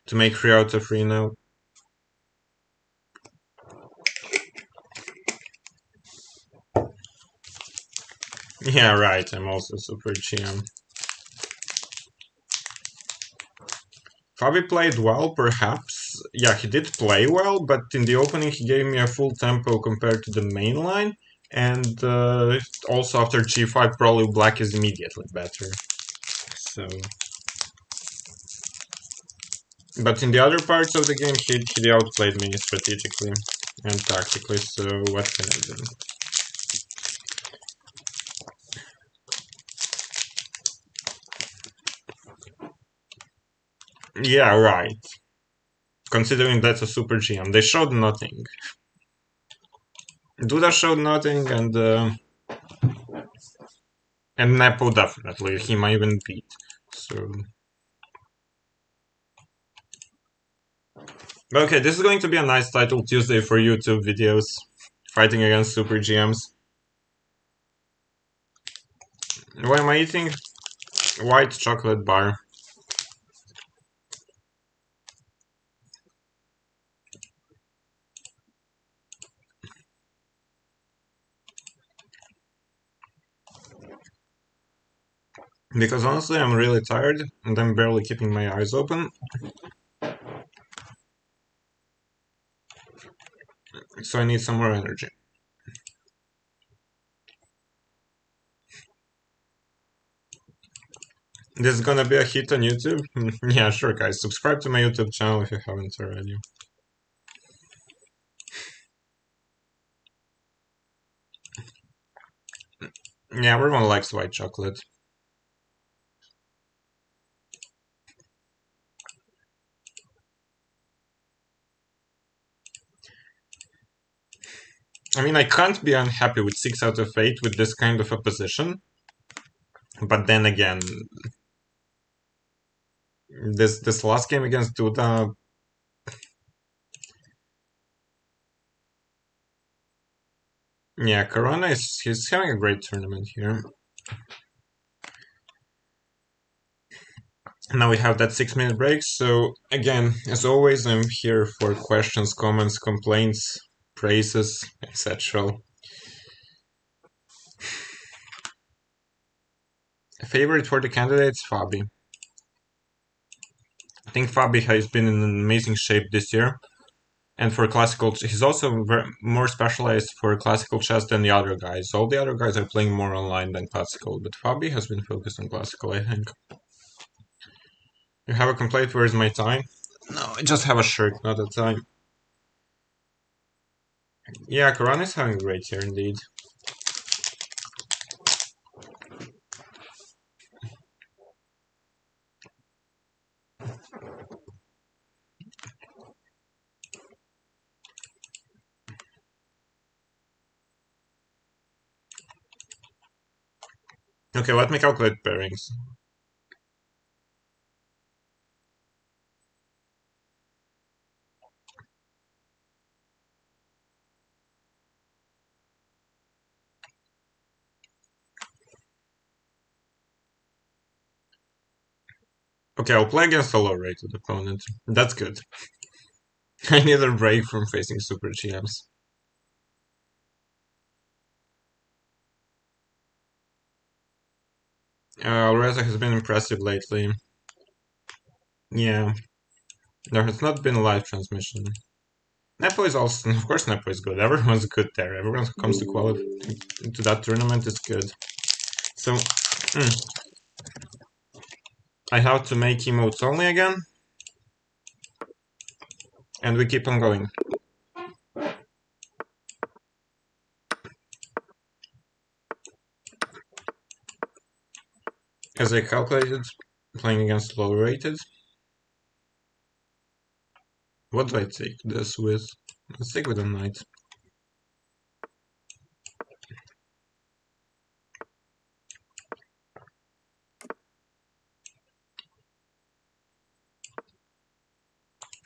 to make 3 out of 3 now. Yeah, right. I'm also Super GM. Fabi played well, perhaps. Yeah, he did play well, but in the opening he gave me a full tempo compared to the main line. And also after g5, probably black is immediately better. So, but in the other parts of the game, he outplayed me strategically and tactically. So what can I do? Yeah, right. Considering that's a super GM, they showed nothing. Duda showed nothing, and Nepo definitely he might even beat. So. Okay, this is going to be a nice title Tuesday for YouTube videos. Fighting against super GMs. Why am I eating? White chocolate bar. Because honestly, I'm really tired and I'm barely keeping my eyes open. So I need some more energy. This is gonna be a hit on YouTube? Yeah, sure, guys. Subscribe to my YouTube channel if you haven't already. Yeah, everyone likes white chocolate. I mean, I can't be unhappy with 6 out of 8 with this kind of a position. But then again, this last game against Duda. Yeah, Caruana he's having a great tournament here. Now we have that 6-minute break. So again, as always, I'm here for questions, comments, complaints, praises, etc. Favorite for the candidates, Fabi. I think Fabi has been in an amazing shape this year. And for classical, he's also more specialized for classical chess than the other guys. All the other guys are playing more online than classical, but Fabi has been focused on classical, I think. You have a complaint, where's my tie? No, I just have a shirt, not a tie. Yeah, Caruana is having a great year indeed. Okay, let me calculate pairings. Okay, I'll play against a low-rated opponent. That's good. I need a break from facing super GMs. Alreza has been impressive lately. Yeah, there has not been a live transmission. Nepo is also, of course, Nepo is good. Everyone's good there. Everyone who comes to qualify to that tournament is good. So, I have to make emotes only again, and we keep on going. As I calculated, playing against low rated. What do I take this with? Let's take with a knight.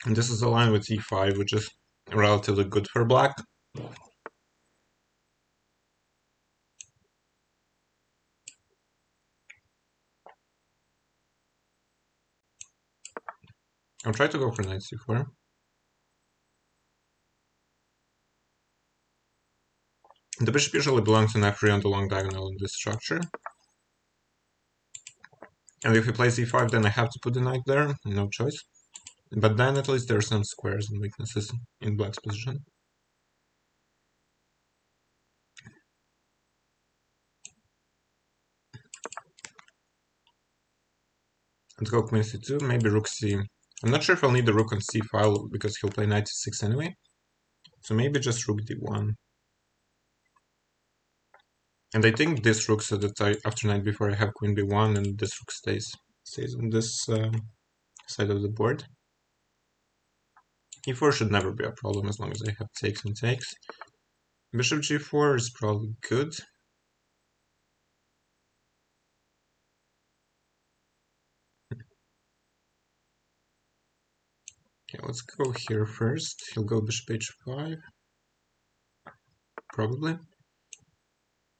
And this is aligned with e5, which is relatively good for black. I'll try to go for knight c4. The bishop usually belongs in f3 on the long diagonal in this structure. And if he plays e5, then I have to put the knight there, no choice. But then at least there are some squares and weaknesses in black's position. Let's go queen c2, maybe rook c. I'm not sure if I'll need the rook on c file because he'll play knight c6 anyway. So maybe just rook d1. And I think this rook so that after knight before I have queen b1 and this rook stays on this side of the board. e4 should never be a problem as long as I have takes and takes. Bishop g4 is probably good. Okay, let's go here first. He'll go bishop h5. Probably.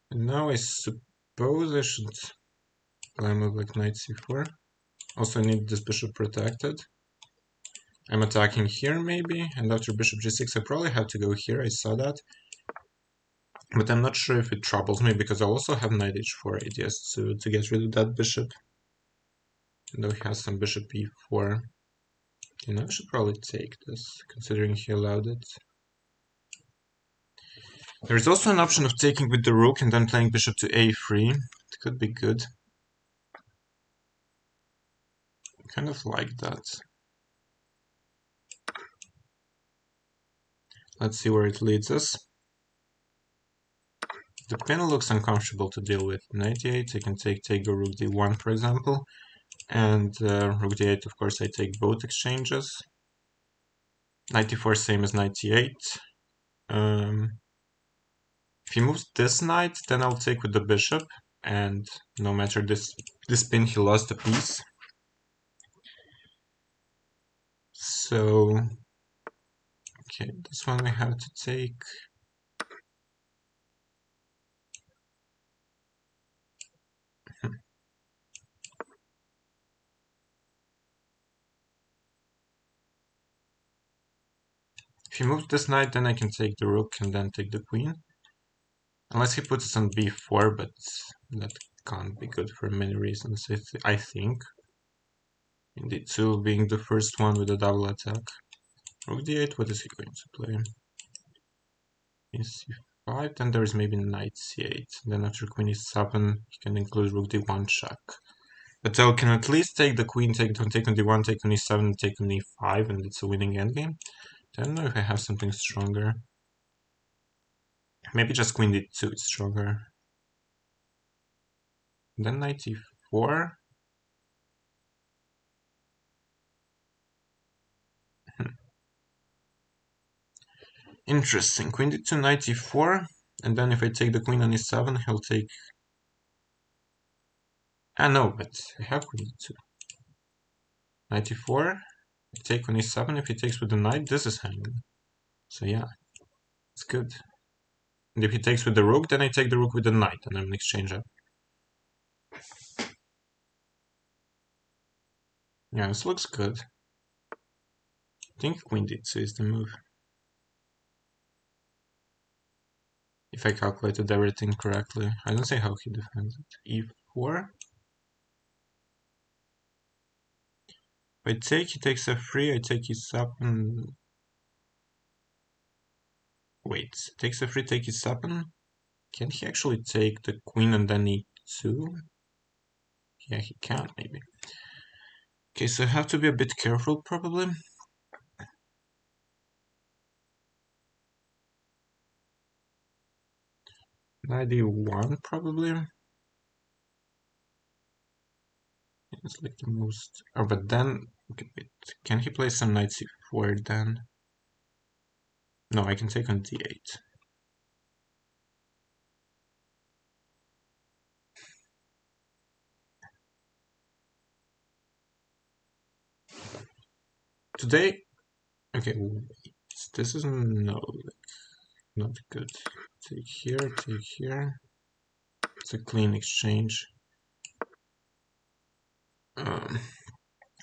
And now I suppose I should play a move like knight c4. Also I need this bishop protected. I'm attacking here maybe, and after bishop g6 I probably have to go here, I saw that. But I'm not sure if it troubles me, because I also have knight h4 ideas to get rid of that bishop. Though he has some bishop e4. You know, I should probably take this, considering he allowed it. There's also an option of taking with the rook and then playing bishop to a3. It could be good. I kind of like that. Let's see where it leads us. The queen looks uncomfortable to deal with. Knight e8, I can take the rook d1, for example. And rook d8, of course, I take both exchanges. Knight e4, same as knight e8. If he moves this knight, then I'll take with the bishop. And no matter this pin, he lost a piece. So, okay, this one we have to take. If he moves this knight, then I can take the rook and then take the queen. Unless he puts it on b4, but that can't be good for many reasons, I think. d2 being the first one with a double attack. Rook d8, what is he going to play? c5, then there is maybe knight c8. Then after queen e7, he can include rook d1 check. But I can at least take the queen, take on d1, take on e7, take on e5, and it's a winning endgame. I don't know if I have something stronger. Maybe just queen d2 is stronger. Then knight e4. Interesting. Queen d2, knight e4. And then if I take the queen on e7, he'll take... Ah, no, but I have queen d2. Knight e4. I take on e7. If he takes with the knight, this is hanging. So yeah, it's good. And if he takes with the rook, then I take the rook with the knight, and I'm an exchange up. Yeah, this looks good. I think queen d2 is the move. If I calculated everything correctly. I don't see how he defends it. e4. If I take, he takes f3, I take e7. Wait, takes f3, take e7? Can he actually take the queen and then e2? Yeah, he can, maybe. Okay, so I have to be a bit careful, probably. Knight e1, probably. It's like the most... Oh, but then... Okay, wait. Can he play some knight c4 then? No, I can take on d8. Today... Okay, wait. This is no, not good. Take here, take here. It's a clean exchange.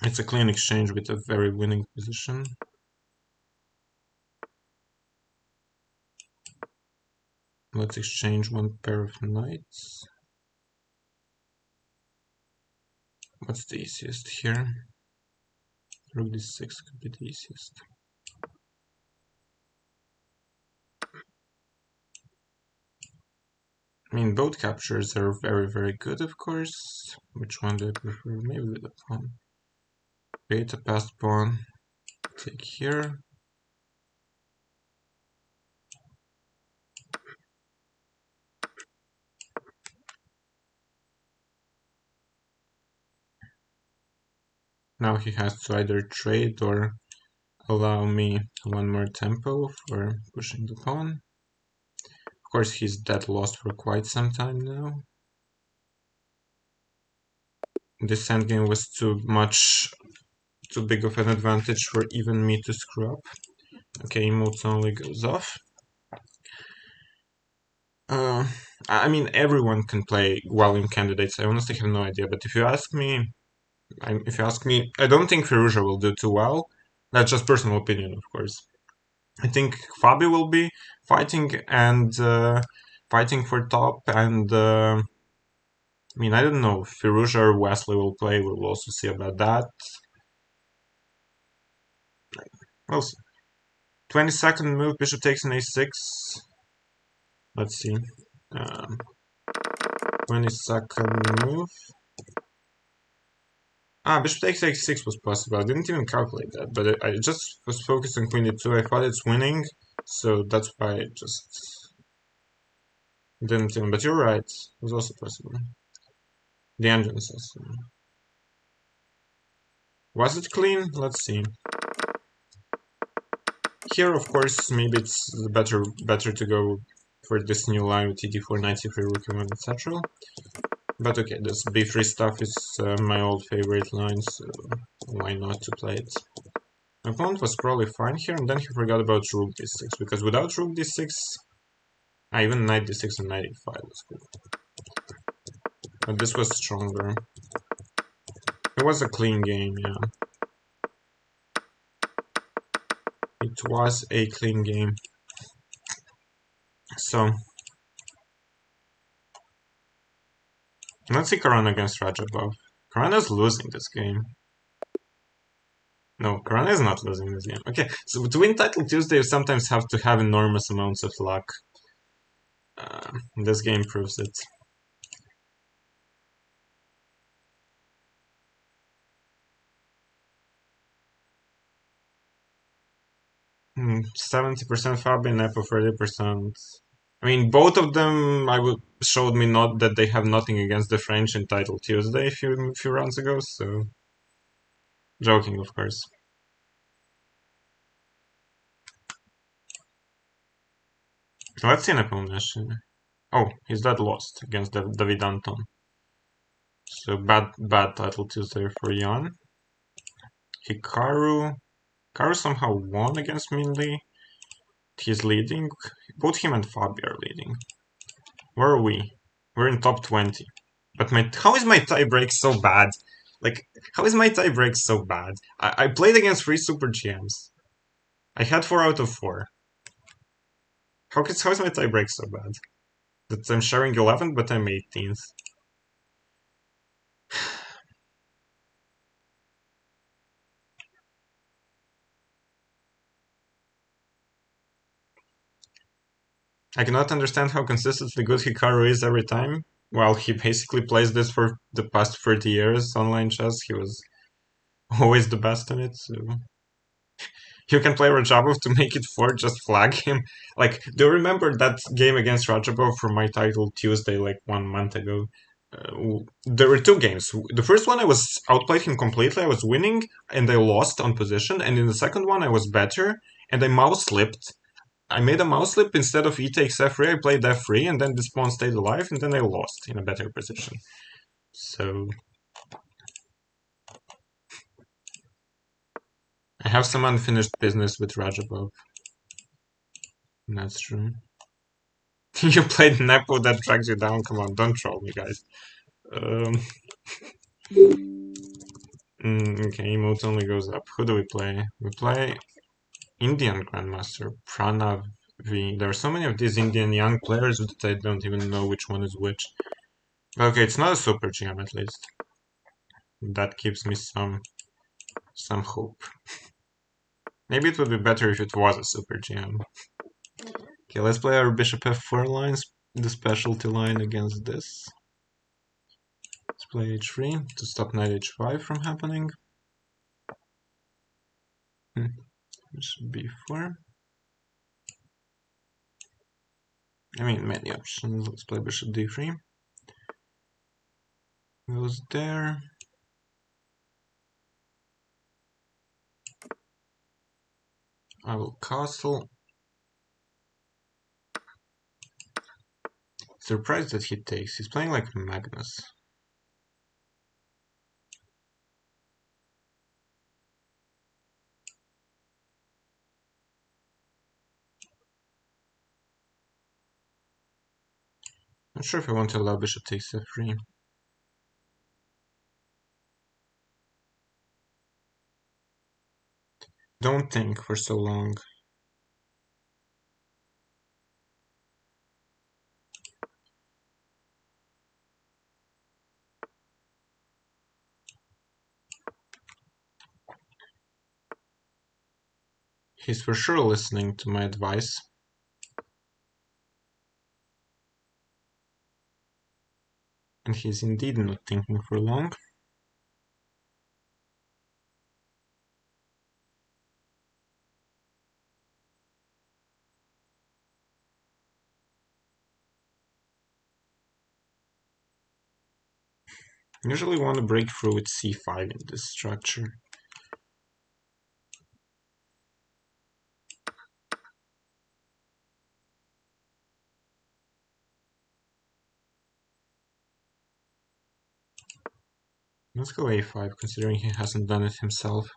It's a clean exchange with a very winning position. Let's exchange one pair of knights. What's the easiest here? Rook d6 could be the easiest. I mean, both captures are very, very good, of course. Which one do I prefer? Maybe with the pawn. Create a passed pawn. Take here. Now he has to either trade or allow me one more tempo for pushing the pawn. Of course, he's dead lost for quite some time now. This endgame was too big of an advantage for even me to screw up. Okay, emotes only goes off. I mean, everyone can play well in candidates. I honestly have no idea, but if you ask me, I don't think Firouzja will do too well. That's just personal opinion, of course. I think Fabi will be fighting and fighting for top, and I mean, I don't know. Firouzja or Wesley will play. We'll also see about that. We'll see. 22nd move, bishop takes an a6. Let's see. 22nd move. Bishop takes a6 was possible. I didn't even calculate that, but I just was focused on queen d2. I thought it's winning, so that's why I just didn't even. But you're right, it was also possible. The engine says so. Was it clean? Let's see. Here, of course, maybe it's better to go for this new line with d4, knight c3, rook e1, etc. But okay, this b3 stuff is my old favorite line, so why not to play it? My opponent was probably fine here, and then he forgot about rook d6, because without rook d6, even knight d6 and knight e5 was good. But this was stronger. It was a clean game, yeah. It was a clean game. So, let's see Caruana against Rajabov. Caruana's losing this game. No, Caruana is not losing this game. Okay, so to win Title Tuesday, you sometimes have to have enormous amounts of luck. This game proves it. Hmm, 70% Fabi, Nepo 30%. I mean, both of them showed me not that they have nothing against the French in Title Tuesday a few rounds ago, so... Joking, of course. Let's see Nepomniachtchi. Oh, he's dead lost against David Anton. So bad Title Tuesday for Jan. Hikaru somehow won against Minli. He's leading. Both him and Fabi are leading. Where are we? We're in top 20. But how is my tie break so bad? Like, how is my tiebreak so bad? I played against 3 super GMs. I had 4 out of 4. How is my tiebreak so bad? That I'm sharing 11th, but I'm 18th. I cannot understand how consistently good Hikaru is every time. While he basically plays this for the past 30 years online chess, he was always the best in it, so... You can play Rajabov to make it 4, just flag him. Like, do you remember that game against Rajabov from my title Tuesday, like 1 month ago? There were 2 games. The first one I was outplayed him completely, I was winning, and I lost on position, and in the second one I was better, and I mouse slipped. I made a mouse slip, instead of e takes f3, I played f3, and then this pawn stayed alive, and then I lost in a better position. So... I have some unfinished business with Rajabov. That's true. You played Nepo that drags you down. Come on, don't troll me, guys. Okay, emote only goes up. Who do we play? We play Indian Grandmaster, Pranav V. There are so many of these Indian young players that I don't even know which one is which. Okay, it's not a super GM at least. That gives me some hope. Maybe it would be better if it was a super GM. Okay, let's play our bishop f4 lines, the specialty line against this. Let's play h3 to stop knight h5 from happening. Bishop b4. I mean, many options. Let's play bishop d3. Goes there. I will castle. Surprised that he takes. He's playing like Magnus. Not sure if I want to allow bishop takes f3. Don't think for so long. He's for sure listening to my advice. And he's indeed not thinking for long. Usually want to break through with c5 in this structure. Let's go a5, considering he hasn't done it himself.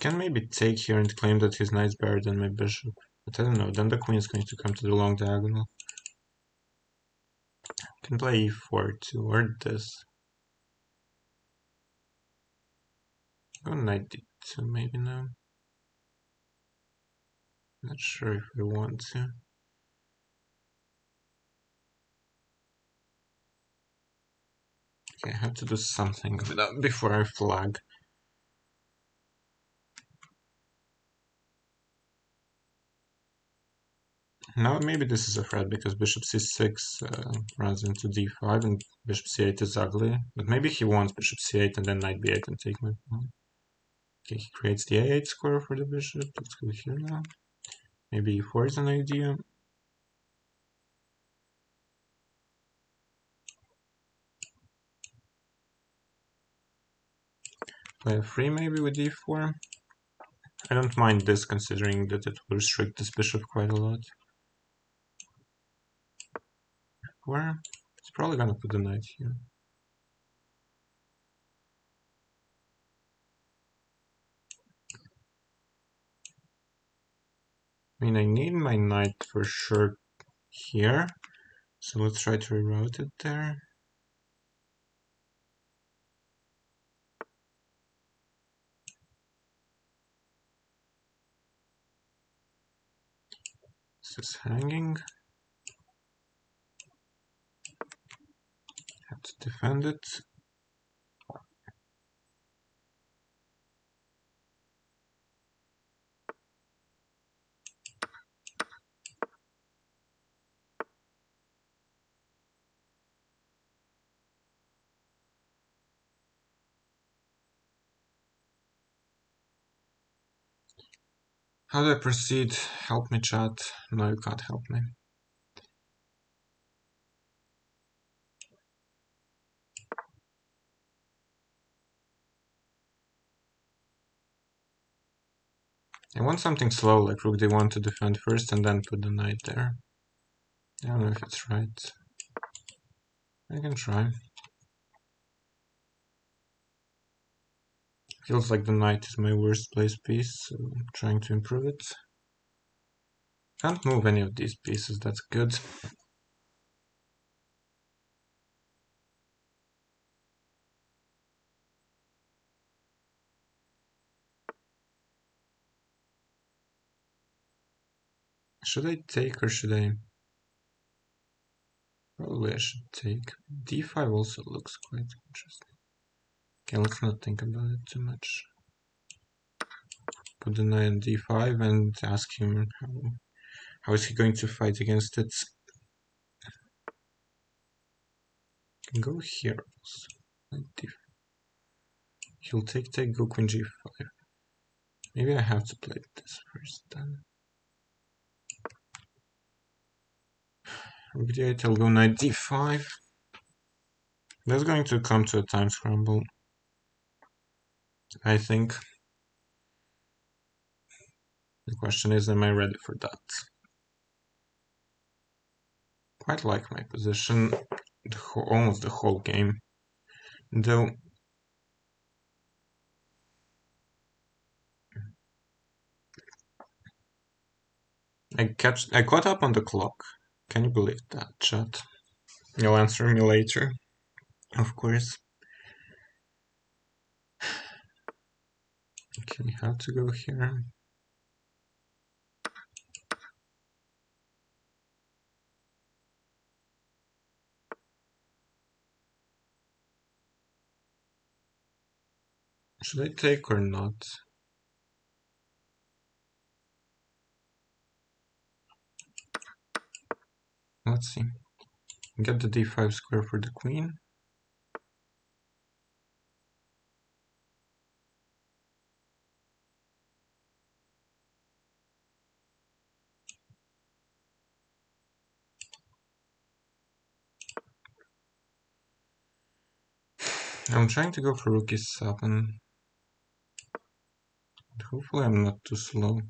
Can maybe take here and claim that his knight's better than my bishop. But I don't know, then the queen is going to come to the long diagonal. Can play e4 too, or this. Go knight d2 maybe now. Not sure if I want to. Okay, I have to do something before I flag. Now maybe this is a threat because bishop c6 runs into d5 and bishop c8 is ugly. But maybe he wants bishop c8 and then knight b8 and take my pawn. Okay, he creates the a8 square for the bishop. Let's go here now. Maybe e4 is an idea. Play f3 maybe with d4. I don't mind this considering that it will restrict this bishop quite a lot. Where? It's probably gonna put the knight here. I mean, I need my knight for sure here. So let's try to reroute it there. This is hanging. Have to defend it. How do I proceed? Help me, chat. No, you can't help me. I want something slow, like rook d1 to defend first and then put the knight there. I don't know if it's right. I can try. Feels like the knight is my worst placed piece, so I'm trying to improve it. Can't move any of these pieces, that's good. Should I take or should I... Probably I should take. d5 also looks quite interesting. Okay, let's not think about it too much. Put the knight on d5 and ask him how is he going to fight against it. Can go here also. He'll take, go queen g5. Maybe I have to play this first then. Rook d8, I'll go knight d5. That's going to come to a time scramble, I think. The question is, am I ready for that? Quite like my position, almost the whole game. Though I caught up on the clock. Can you believe that, chat? You'll answer me later, of course. Okay, how to go here? Should I take or not? Let's see. Get the d5 square for the queen. I'm trying to go for rook e7. Hopefully I'm not too slow.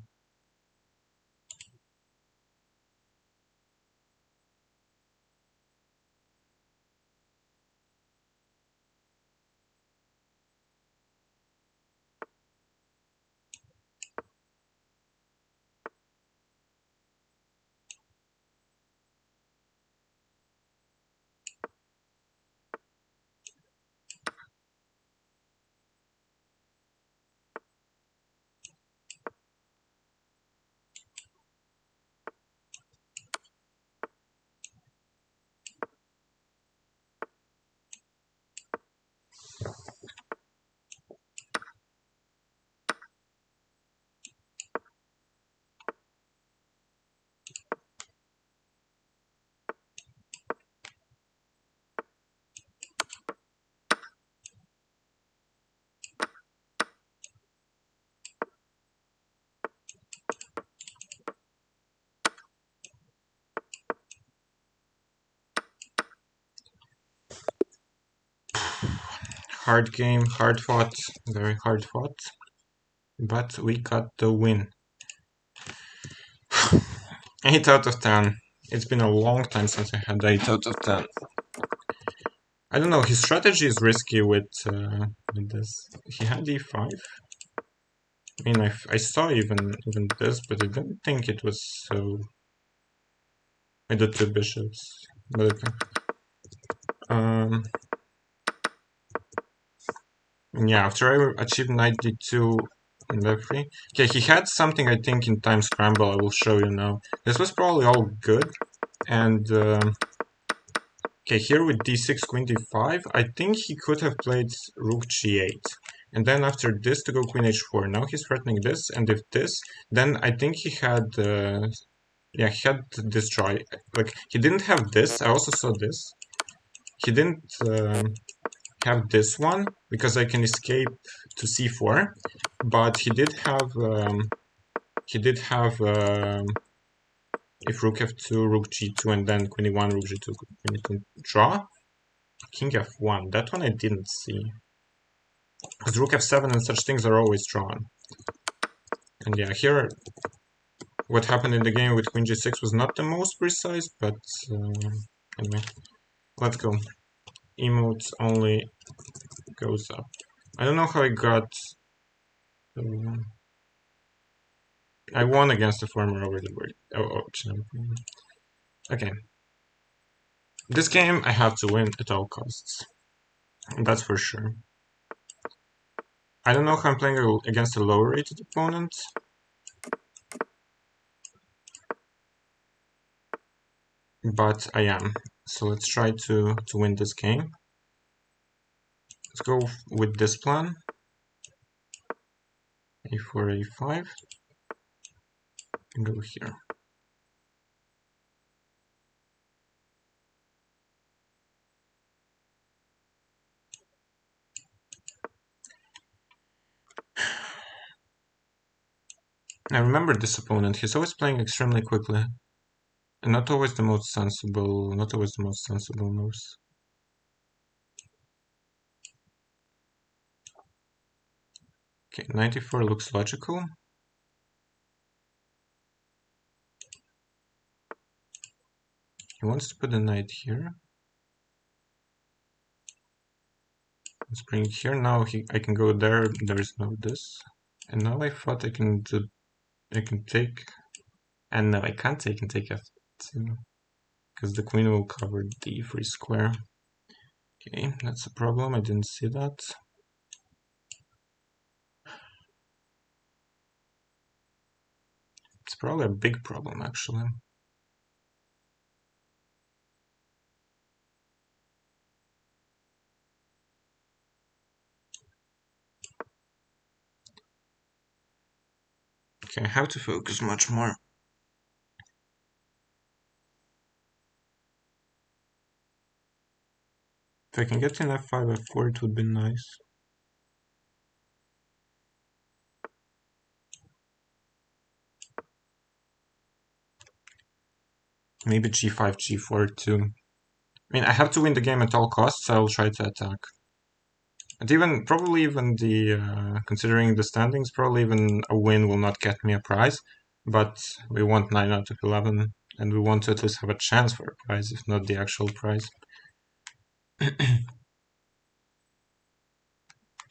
Hard game, hard fought, very hard fought. But we got the win. 8 out of 10. It's been a long time since I had 8 out of 10. I don't know, his strategy is risky with this. He had e5. I mean, I saw even this, but I didn't think it was so... with the two bishops. But okay. Yeah, after I achieved knight d2, in f3. Okay, he had something I think in time scramble. I will show you now. This was probably all good, and okay, here with d6 queen d5, I think he could have played rook g8, and then after this to go queen h4. Now he's threatening this, and if this, then I think he had yeah, he had this try. Like he didn't have this. I also saw this. He didn't have this one because I can escape to c4, but he did have if rook f2, rook g2, and then queen e1, rook g2, queen e2 draw. King f1. That one I didn't see. Because rook f7 and such things are always drawn. And yeah, here what happened in the game with queen g6 was not the most precise, but anyway, let's go. Emotes only goes up. I don't know how I got. I won against the former champion. Okay. This game I have to win at all costs. That's for sure. I don't know how I'm playing against a lower rated opponent. But I am. So let's try to win this game. Let's go with this plan. a4, a5. And go here. I remember this opponent. He's always playing extremely quickly. And not always the most sensible moves. Okay, 94 looks logical. He wants to put the knight here. Let's bring it here. Now I can go there. There is no this. And now I thought I can take. And no, I can't take and take f2. Because the queen will cover the free square. Okay, that's a problem. I didn't see that. It's probably a big problem, actually. Okay, I have to focus much more. If I can get in f5, f4, it would be nice. Maybe g5, g4 too. I mean, I have to win the game at all costs, so I'll try to attack. And probably even considering the standings, probably even a win will not get me a prize. But we want 9 out of 11, and we want to at least have a chance for a prize, if not the actual prize.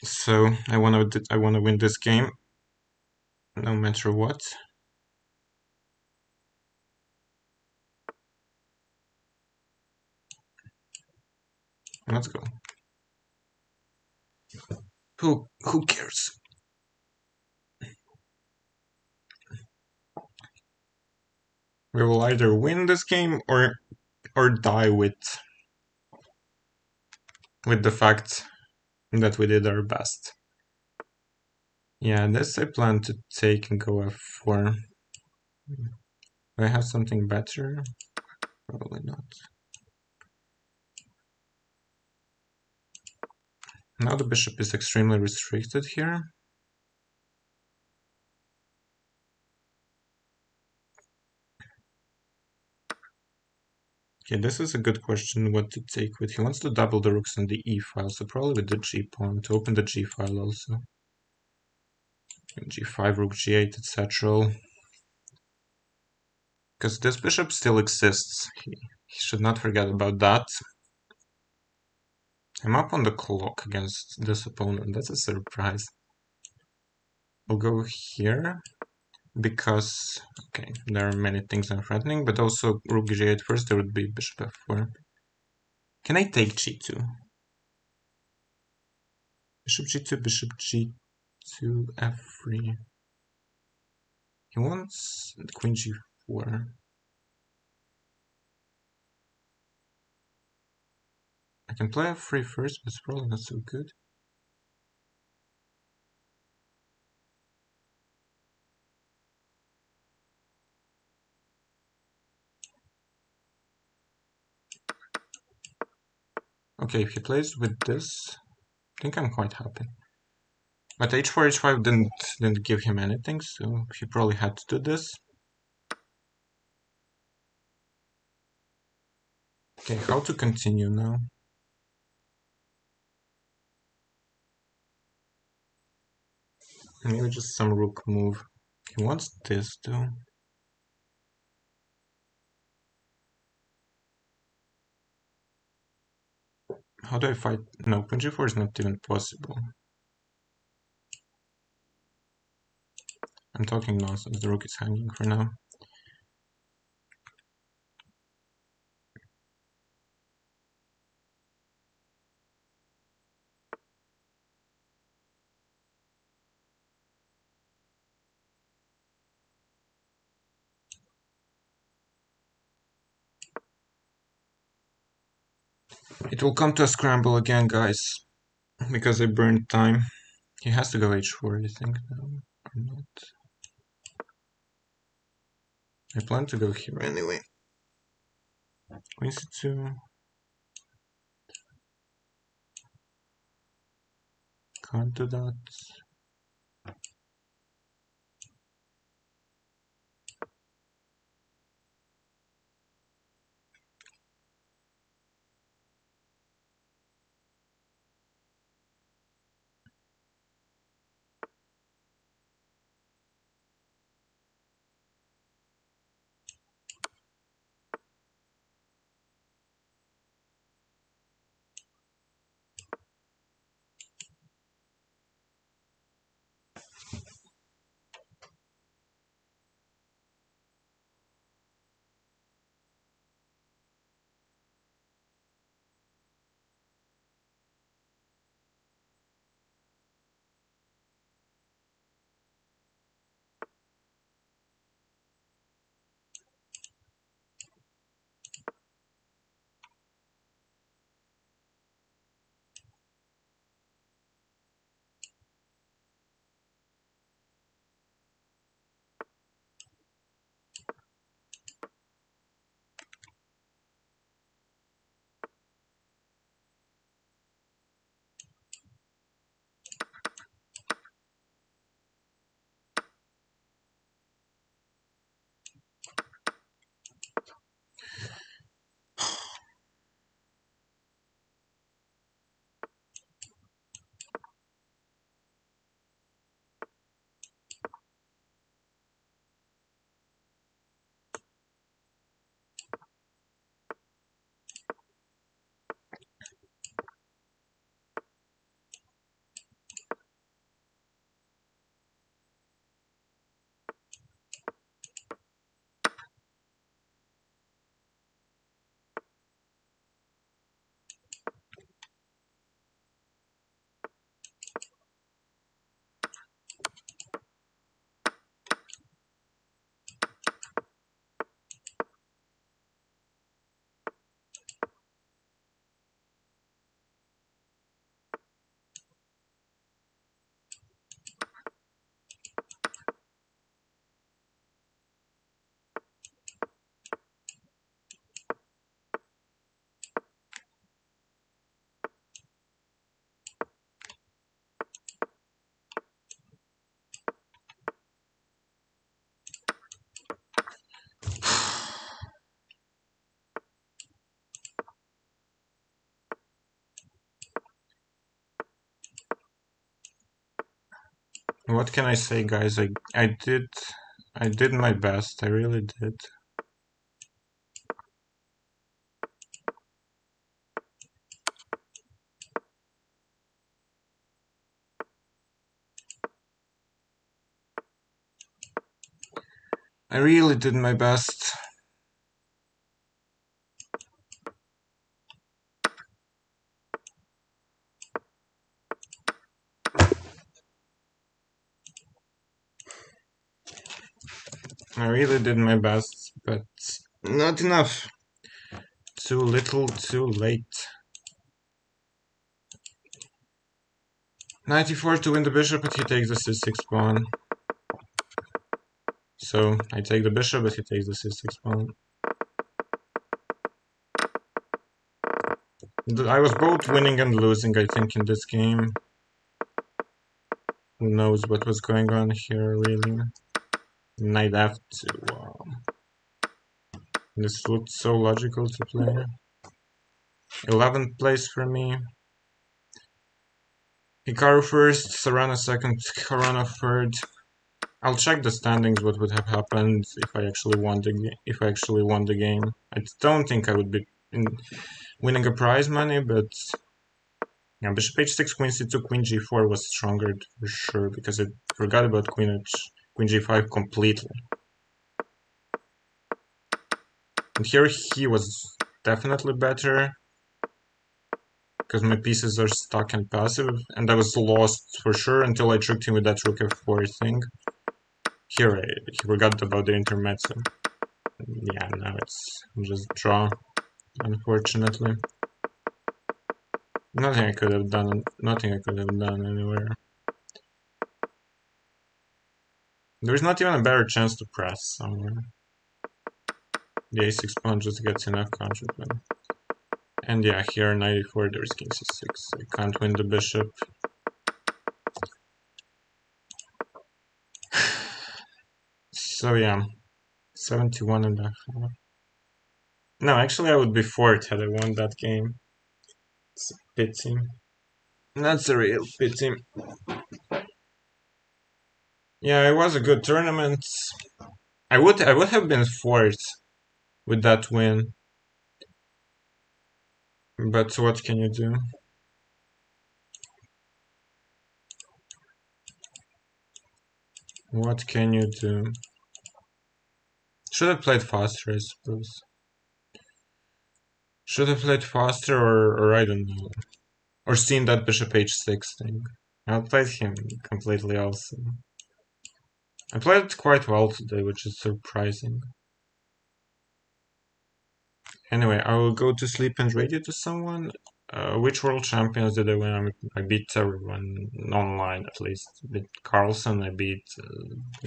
So I want to win this game, no matter what. Let's go. Who cares? We will either win this game or die with the fact that we did our best. Yeah, this I plan to take and go f4. Do I have something better? Probably not. Now the bishop is extremely restricted here. Okay, this is a good question what to take with. He wants to double the rooks on the e file, so probably with the g pawn to open the g file also. g5, rook g8, etc. Because this bishop still exists. He should not forget about that. I'm up on the clock against this opponent. That's a surprise. I'll go here because, okay, there are many things I'm threatening, but also rook g8 first, there would be bishop f4. Can I take g2? Bishop g2, bishop g2. to f3. He wants queen g4. I can play f3 first, but it's probably not so good. Okay, if he plays with this, I think I'm quite happy. But h4, h5 didn't give him anything, so he probably had to do this. Okay, how to continue now? Maybe just some rook move. He wants this though. How do I fight? No, queen g4 is not even possible. I'm talking nonsense, the rook is hanging for now. It will come to a scramble again, guys, because I burned time. He has to go h4, I think, now, or not. I plan to go here anyway. Queen c2. Can't do that. What can I say, guys? I did my best. I really did. I really did my best. I really did my best, but not enough. Too little, too late. 94 to win the bishop, but he takes the c6 pawn. So I take the bishop, but he takes the c6 pawn. I was both winning and losing, I think, in this game. Who knows what was going on here, really. Knight f2, wow. This looked so logical to play. 11th place for me. Hikaru first, Sarana second, Caruana third. I'll check the standings. What would have happened if I actually won the game? I don't think I would be winning a prize money, but yeah, bishop h6, queen c2, queen g4 was stronger for sure because I forgot about queen g5 completely. And here he was definitely better because my pieces are stuck and passive, and I was lost for sure until I tricked him with that rook f4 thing. Here he forgot about the intermezzo. Yeah, now it's just draw, unfortunately. Nothing I could have done anywhere. There's not even a better chance to press somewhere. The a6 pawn just gets enough counterplay. And yeah, here 94, there's king c6. I can't win the bishop. So yeah, 71 and a half. No, actually I would be fourth had I won that game. It's a pity. That's a real pity. Yeah, it was a good tournament. I would have been fourth with that win. But what can you do? What can you do? Should have played faster, I suppose. Should have played faster, or I don't know. Or seen that bishop h6 thing. I outplayed him completely also. I played quite well today, which is surprising. Anyway, I will go to sleep and radio to someone. Which world champions did I win? I beat everyone online, at least. I beat Carlsen, I beat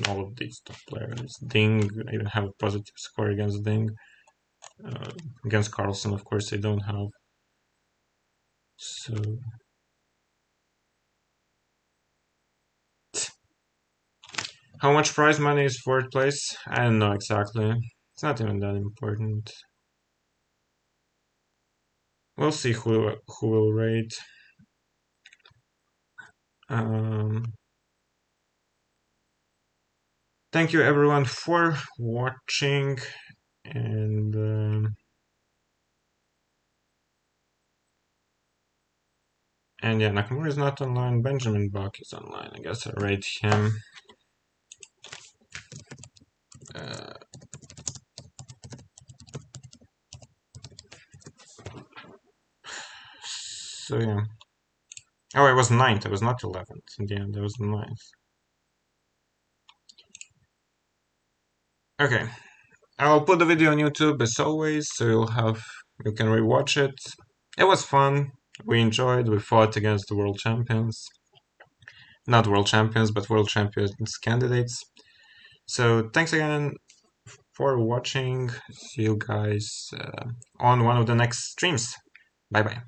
all of these top players. Ding, I even have a positive score against Ding. Against Carlsen, of course, I don't have. So... How much prize money is fourth place? I don't know exactly. It's not even that important. We'll see who will rate. Thank you everyone for watching, and yeah, Nakamura is not online. Benjamin Bach is online. I guess I rate him. So yeah. Oh, I was 9th. I was not 11th. In the end, I was 9th. Okay. I'll put the video on YouTube as always, so you can rewatch it. It was fun. We enjoyed. We fought against the world champions. Not world champions, but world champions candidates. So thanks again for watching. See you guys on one of the next streams. Bye bye.